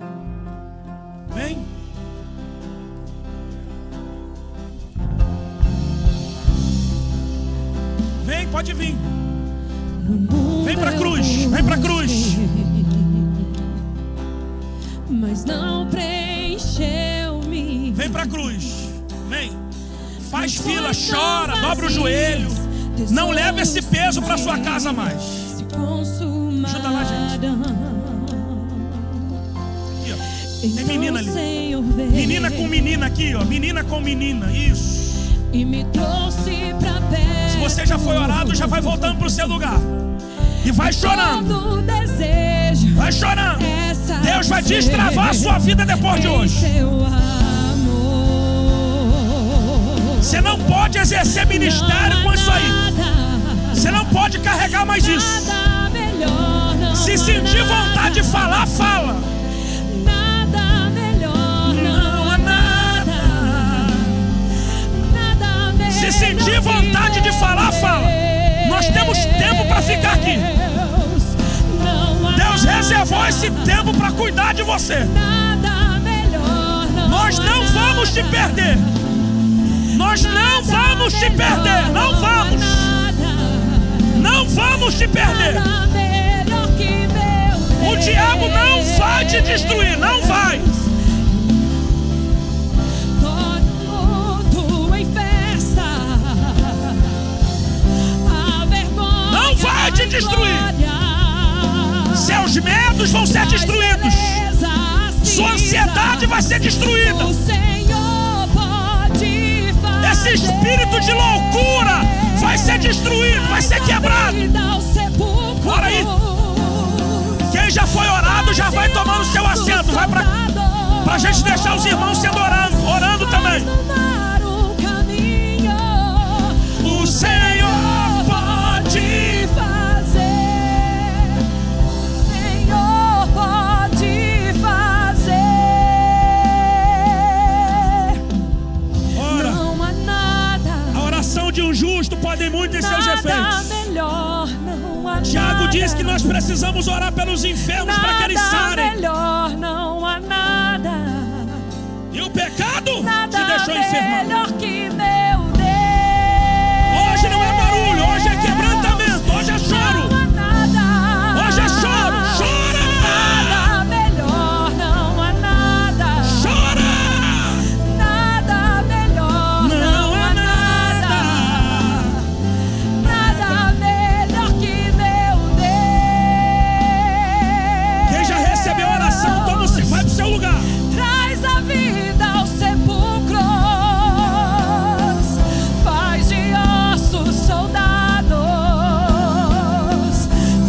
A: Vem. Vem, pode vir. Vem para a cruz. Vem para a cruz.
B: Mas não preencheu-me.
A: Vem para a cruz. Vem. Faz fila, chora, dobra o joelho. Não leve esse peso para sua casa mais. Ajuda lá, gente. Aqui, ó. Tem menina ali. Menina com menina aqui, ó. Menina com menina. Isso.
B: E me trouxe pra perto.
A: Se você já foi orado, já vai voltando para o seu lugar. E vai chorando. Vai chorando. Deus vai destravar a sua vida depois de hoje. Você não pode exercer ministério com isso aí. Você não pode carregar mais isso. Se sentir vontade de falar, fala.
B: Nada melhor,
A: não há nada. Se sentir vontade de falar, fala. Nós temos tempo para ficar aqui. Deus reservou esse tempo para cuidar de você. Nós não vamos te perder. Nós não vamos te perder. Não vamos. Não vamos te perder. O diabo não vai te destruir. Não vai. Não vai te destruir. Seus medos vão ser destruídos. ansiedade vai ser destruída.
B: O Senhor pode fazer.
A: Esse espírito de loucura vai ser destruído, vai ser quebrado. Ora aí. Quem já foi orado já vai tomando seu assento. Vai pra gente deixar os irmãos sendo orando também. O Senhor pode
B: fazer. O Senhor pode fazer.
A: Ora,
B: não há nada.
A: A oração de um justo pode muito em seus efeitos.
B: Melhor, não há
A: Tiago
B: nada.
A: diz que nós precisamos orar pelos enfermos para que eles sarem.
B: Melhor, não há nada.
A: E o pecado
B: Nada
A: te deixou enfermado.
B: melhor que meu Deus.
A: Hoje não é barulho, hoje é quebrantamento, hoje é choro.
B: Não há nada.
A: Hoje é choro, chora.
B: Nada melhor, não há nada.
A: Chora.
B: Nada melhor, não há nada. Nada melhor que meu Deus.
A: Quem já recebeu a oração, vai pro seu lugar.
B: Traz a vida aos sepulcros, faz de ossos soldados,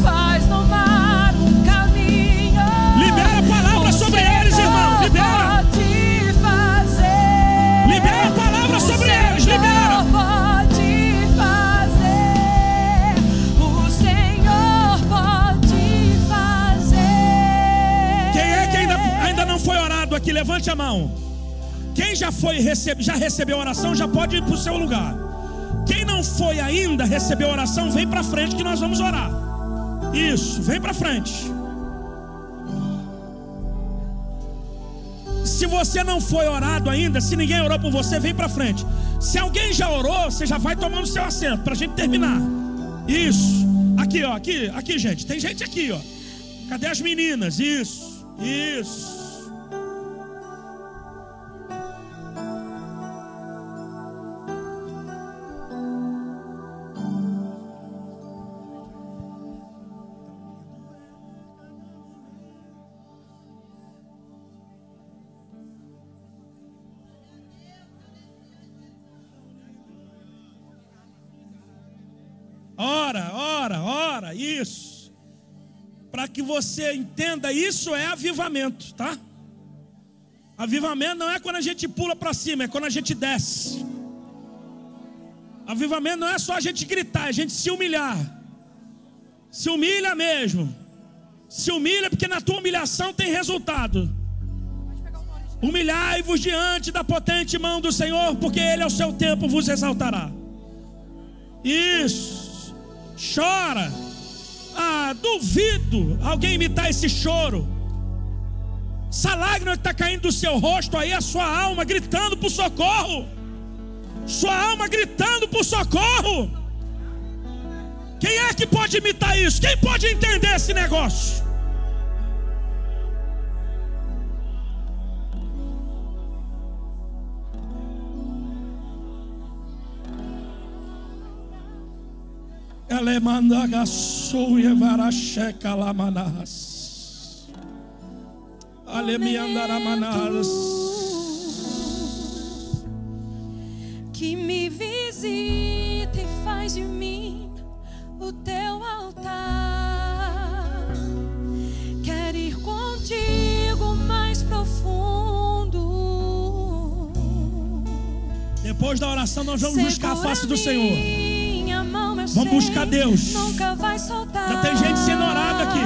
B: faz no mar um caminho.
A: Libera a palavra sobre eles, irmão. Libera.
B: Pode fazer.
A: Libera a palavra sobre eles. Libera.
B: Pode fazer. O Senhor pode fazer.
A: Quem é que ainda não foi orado aqui? Levante a mão. Quem já recebeu a oração já pode ir para o seu lugar. Quem não foi ainda receber a oração, vem para frente que nós vamos orar. Isso, vem para frente. Se você não foi orado ainda, se ninguém orou por você, vem para frente. Se alguém já orou, você já vai tomando seu assento para a gente terminar. Isso. Aqui, ó, aqui, gente. Tem gente aqui, ó. Cadê as meninas? Isso. Ora, isso. Para que você entenda, isso é avivamento, tá? Avivamento não é quando a gente pula para cima, é quando a gente desce. Avivamento não é só a gente gritar, é a gente se humilhar. Se humilha mesmo. Se humilha porque na tua humilhação tem resultado. Humilhai-vos diante da potente mão do Senhor, porque Ele ao seu tempo vos exaltará. Isso. Chora. Duvido alguém imitar esse choro. Essa lágrima que está caindo do seu rosto aí, a sua alma gritando por socorro. Sua alma gritando por socorro. Quem é que pode imitar isso? Quem pode entender esse negócio?
B: Que me visita e faz de mim o teu altar. Quero ir contigo mais profundo.
A: Depois da oração nós vamos buscar a face do Senhor.
B: Vamos
A: buscar Deus.
B: Nunca vai soltar.
A: Já tem gente sendo orada aqui.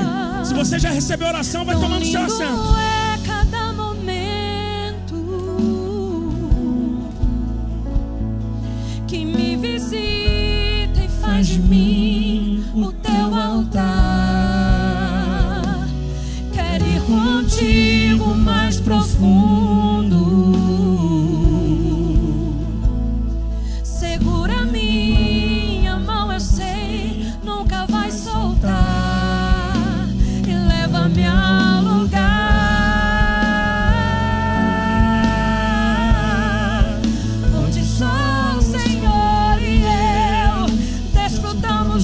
A: Se você já recebeu a oração, vai tomando seu assento.
B: É cada momento que me visita e faz de mim o teu altar. Quero ir contigo mais profundo. Segura minha mão, eu sei, nunca vai soltar. E leva-me a lugar onde só o Senhor e eu desfrutamos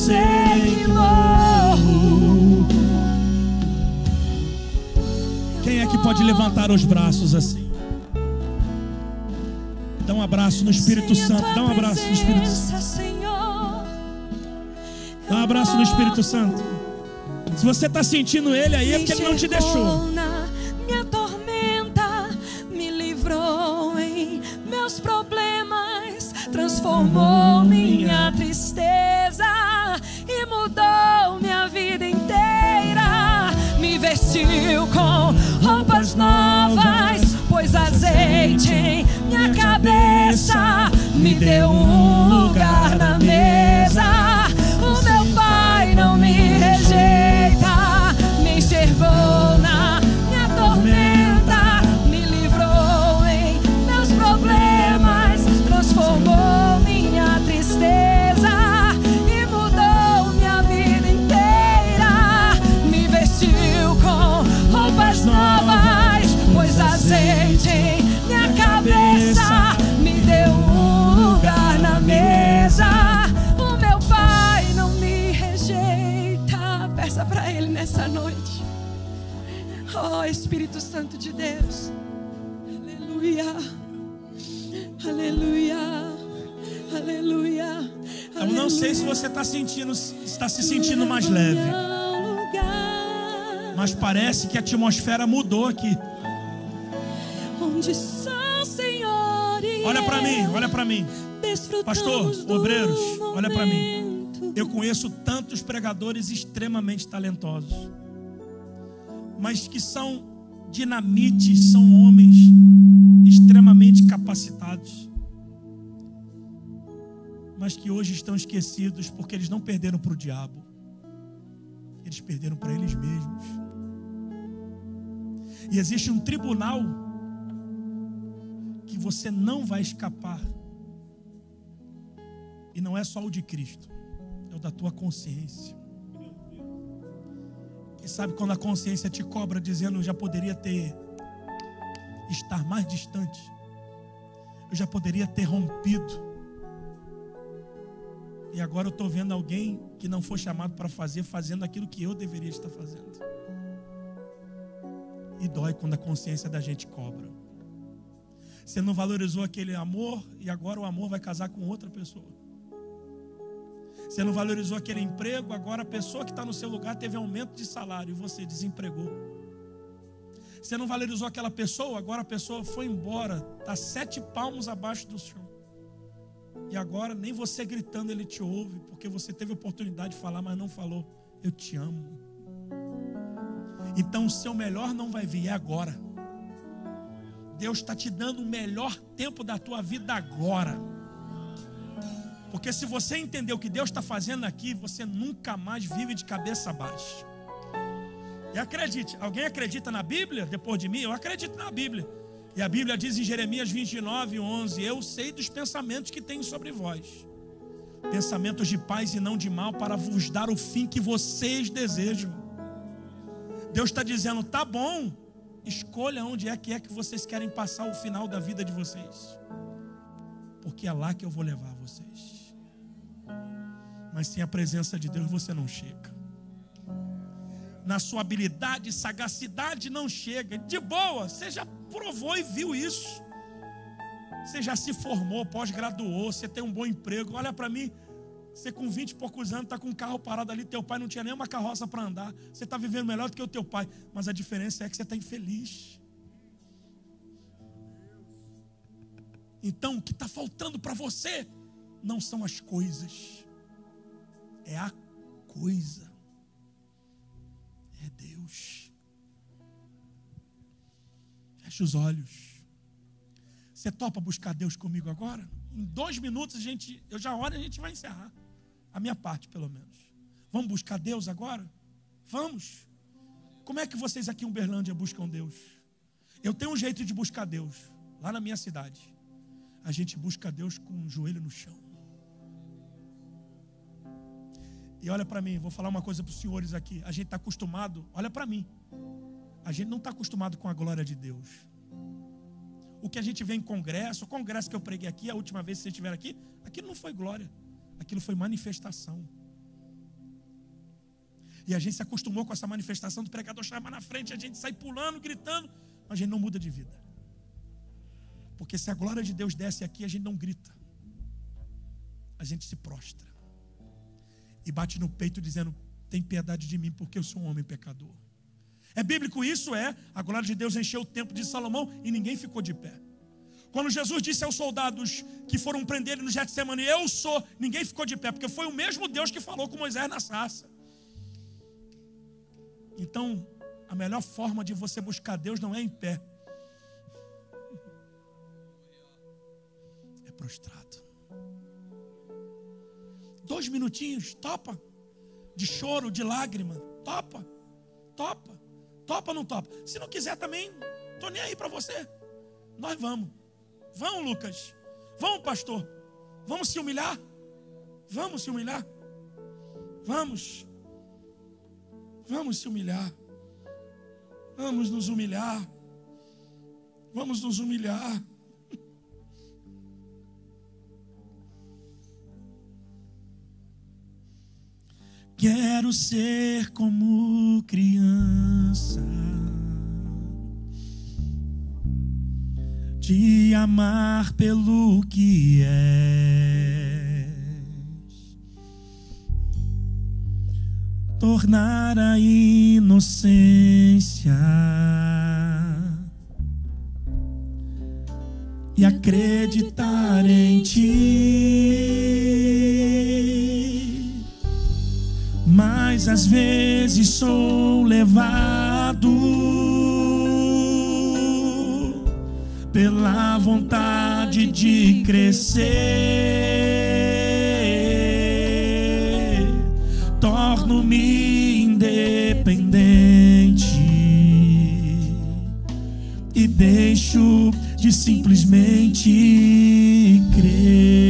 B: Senhor.
A: Quem é que pode levantar os braços assim? Dá um abraço no Espírito Santo. Dá um abraço no Espírito Santo. Dá um abraço no Espírito Santo. Se você está sentindo Ele aí, é porque Ele não te deixou.
B: Minha tormenta me livrou em meus problemas, transformou minha tristeza e mudou minha vida inteira. Me vestiu com roupas novas, pôs azeite em minha cabeça, me deu um lugar na mesa. O meu Pai não me rejeita, me enxergou na minha tormenta, me livrou em meus problemas, transformou minha tristeza e mudou minha vida inteira. Me vestiu com roupas novas, pôs azeite em minha cabeça, me deu um lugar na mesa. O meu Pai não me rejeita. Peça para Ele nessa noite. Oh, Espírito Santo de Deus. Aleluia. Aleluia. Aleluia.
A: Eu não sei se você está se sentindo mais leve, mas parece que a atmosfera mudou aqui.
B: Onde são, Senhor,
A: olha para mim, olha para mim. Pastor, obreiros, olha para mim. Eu conheço tantos pregadores extremamente talentosos, mas que são dinamites, são homens extremamente capacitados, mas que hoje estão esquecidos porque eles não perderam para o diabo, eles perderam para eles mesmos. E existe um tribunal que você não vai escapar, e não é só o de Cristo, é o da tua consciência. E sabe quando a consciência te cobra dizendo: eu já poderia estar mais distante, eu já poderia ter rompido, e agora eu estou vendo alguém que não foi chamado para fazer, fazendo aquilo que eu deveria estar fazendo. E dói quando a consciência da gente cobra. Você não valorizou aquele amor e agora o amor vai casar com outra pessoa. Você não valorizou aquele emprego, agora a pessoa que está no seu lugar teve aumento de salário e você desempregou. Você não valorizou aquela pessoa, agora a pessoa foi embora, está 7 palmos abaixo do chão. E agora nem você gritando ele te ouve, porque você teve oportunidade de falar, mas não falou: eu te amo. Então o seu melhor não vai vir, é agora. Deus está te dando o melhor tempo da tua vida agora. Porque se você entender o que Deus está fazendo aqui, você nunca mais vive de cabeça baixa. E acredite, alguém acredita na Bíblia depois de mim? Eu acredito na Bíblia. E a Bíblia diz em Jeremias 29:11: eu sei dos pensamentos que tenho sobre vós, pensamentos de paz e não de mal, para vos dar o fim que vocês desejam. Deus está dizendo: tá bom, escolha onde é que vocês querem passar o final da vida de vocês, porque é lá que eu vou levar vocês. Mas sem a presença de Deus você não chega. Na sua habilidade e sagacidade não chega. De boa, você já provou e viu isso. Você já se formou, pós-graduou, você tem um bom emprego. Olha para mim, você com 20 e poucos anos está com um carro parado ali, teu pai não tinha nem uma carroça para andar. Você está vivendo melhor do que o teu pai, mas a diferença é que você está infeliz. Então o que está faltando para você não são as coisas, é a coisa, é Deus. Feche os olhos. Você topa buscar Deus comigo agora? Em 2 minutos eu já oro e a gente vai encerrar. A minha parte, pelo menos. Vamos buscar Deus agora? Vamos. Como é que vocês aqui em Uberlândia buscam Deus? Eu tenho um jeito de buscar Deus. Lá na minha cidade, a gente busca Deus com o joelho no chão. E olha para mim, vou falar uma coisa para os senhores aqui. A gente está acostumado, olha para mim, a gente não está acostumado com a glória de Deus. O que a gente vê em congresso, o congresso que eu preguei aqui, a última vez que vocês estiveram aqui, aquilo não foi glória, aquilo foi manifestação. E a gente se acostumou com essa manifestação do pregador chamar na frente, a gente sai pulando, gritando, mas a gente não muda de vida. Porque se a glória de Deus desce aqui, a gente não grita, a gente se prostra e bate no peito dizendo: tem piedade de mim, porque eu sou um homem pecador. É bíblico isso? A glória de Deus encheu o templo de Salomão e ninguém ficou de pé. Quando Jesus disse aos soldados que foram prender ele no Getsemane: eu sou, ninguém ficou de pé, porque foi o mesmo Deus que falou com Moisés na sarça. Então, a melhor forma de você buscar Deus não é em pé, é prostrado. 2 minutinhos, topa? De choro, de lágrima, topa? Topa? Topa ou não topa? Se não quiser também, estou nem aí para você. Nós vamos. Vamos, Lucas. Vamos, pastor. Vamos se humilhar? Vamos se humilhar? Vamos. Vamos se humilhar. Vamos nos humilhar. Vamos nos humilhar. Quero ser como criança, te amar pelo que és, tornar a inocência e acreditar em ti. Mas às vezes sou levado pela vontade de crescer, torno-me independente e deixo de simplesmente crer.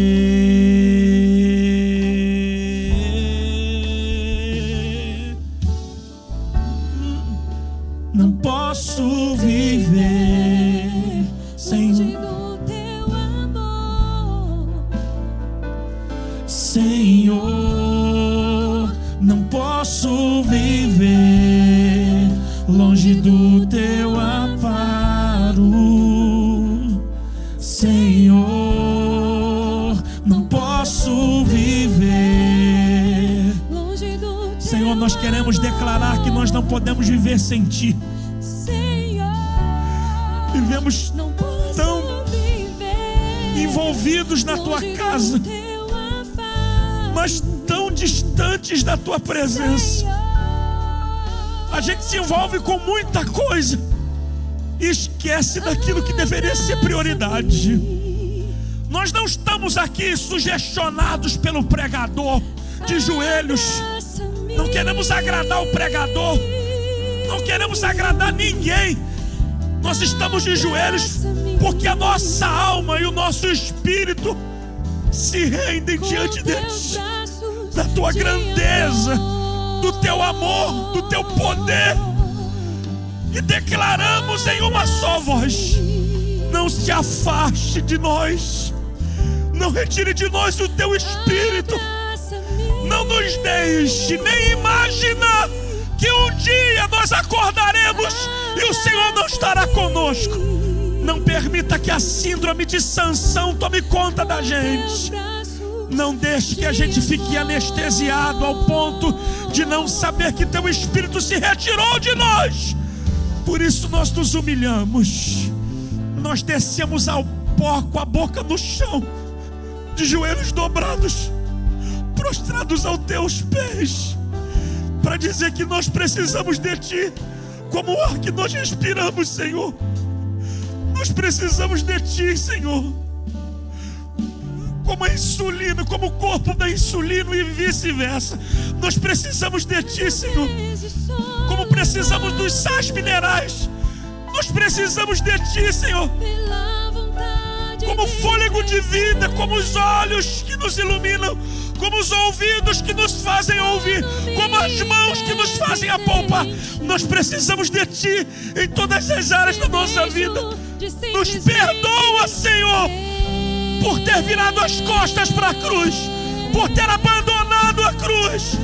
A: Não posso viver sem
B: o teu amor,
A: Senhor. Não posso viver longe do teu amparo, Senhor. Não posso viver
B: longe do teu
A: Senhor, nós queremos declarar que nós não podemos viver sem Ti.
B: Senhor,
A: Vivemos
B: não posso
A: tão
B: viver
A: envolvidos na Tua
B: longe
A: casa,
B: do teu afã,
A: mas tão distantes da Tua presença.
B: Senhor.
A: A gente se envolve com muita coisa e esquece daquilo que deveria ser prioridade. Nós não estamos aqui sugestionados pelo pregador de joelhos. Não queremos agradar o pregador, não queremos agradar ninguém. Nós estamos de joelhos porque a nossa alma e o nosso espírito se rendem diante deles, da Tua grandeza, do Teu amor, do Teu poder, e declaramos em uma só voz: não se afaste de nós, não retire de nós o Teu Espírito, não nos deixe nem imaginar que um dia nós acordaremos e o Senhor não estará conosco. Não permita que a síndrome de Sansão tome conta da gente. Não deixe que a gente fique anestesiado ao ponto de não saber que Teu Espírito se retirou de nós. Por isso nós nos humilhamos, nós descemos ao pó com a boca no chão, de joelhos dobrados, prostrados aos Teus pés, para dizer que nós precisamos de Ti, como o ar que nós respiramos, Senhor. Nós precisamos de Ti, Senhor, como a insulina, como o corpo da insulina e vice-versa. Nós precisamos de Ti, Senhor, como precisamos dos sais minerais. Nós precisamos de Ti, Senhor, como fôlego de vida, como os olhos que nos iluminam, como os ouvidos que nos fazem ouvir, como as mãos que nos fazem apalpar. Nós precisamos de Ti em todas as áreas da nossa vida. Nos perdoa, Senhor, por ter virado as costas para a cruz, por ter abandonado a cruz.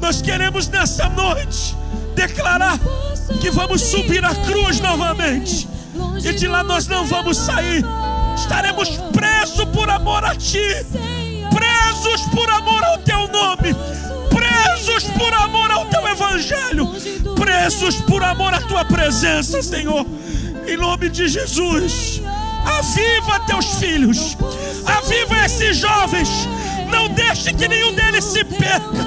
A: Nós queremos nessa noite declarar que vamos subir a cruz novamente, e de lá nós não vamos sair. Estaremos presos por amor a Ti, presos por amor ao Teu nome, presos por amor ao Teu Evangelho, presos por amor à Tua presença, Senhor. Em nome de Jesus, aviva Teus filhos, aviva esses jovens. Não deixe que nenhum deles se perca,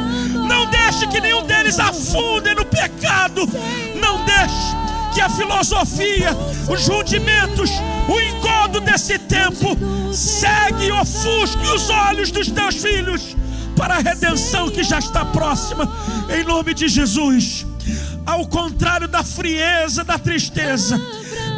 A: não deixe que nenhum deles afunde no pecado, não deixe que a filosofia, os rudimentos, o engodo desse tempo cegue e ofusque os olhos dos Teus filhos para a redenção que já está próxima, em nome de Jesus. Ao contrário da frieza, da tristeza,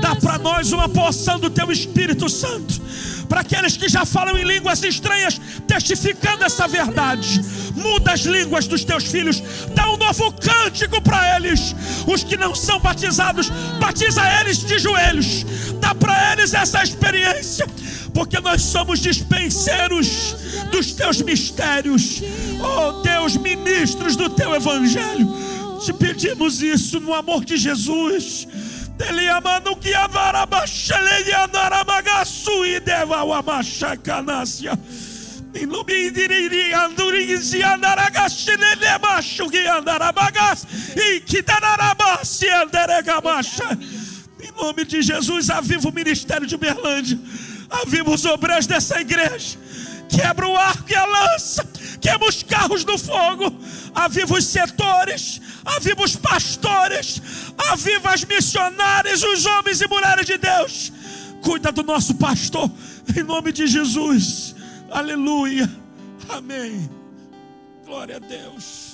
A: dá para nós uma porção do Teu Espírito Santo, para aqueles que já falam em línguas estranhas, testificando essa verdade. Muda as línguas dos Teus filhos, dá um novo cântico para eles. Os que não são batizados, batiza eles de joelhos, dá para eles essa experiência, porque nós somos dispenseiros dos Teus mistérios. Oh Deus, ministros do Teu Evangelho, te pedimos isso no amor de Jesus. Ele amando que avarabaxa, ele andarabagaçu e deva o amachacanácia. Em nome de Andurizi andaragashi, ele macho que andarabagas e que darabasi andaregamacha. Em nome de Jesus, aviva o ministério de Uberlândia, aviva os obreiros dessa igreja. Quebra o arco e a lança, quebra os carros no fogo, aviva os setores, aviva os pastores, aviva as missionárias, os homens e mulheres de Deus. Cuida do nosso pastor, em nome de Jesus. Aleluia, amém. Glória a Deus.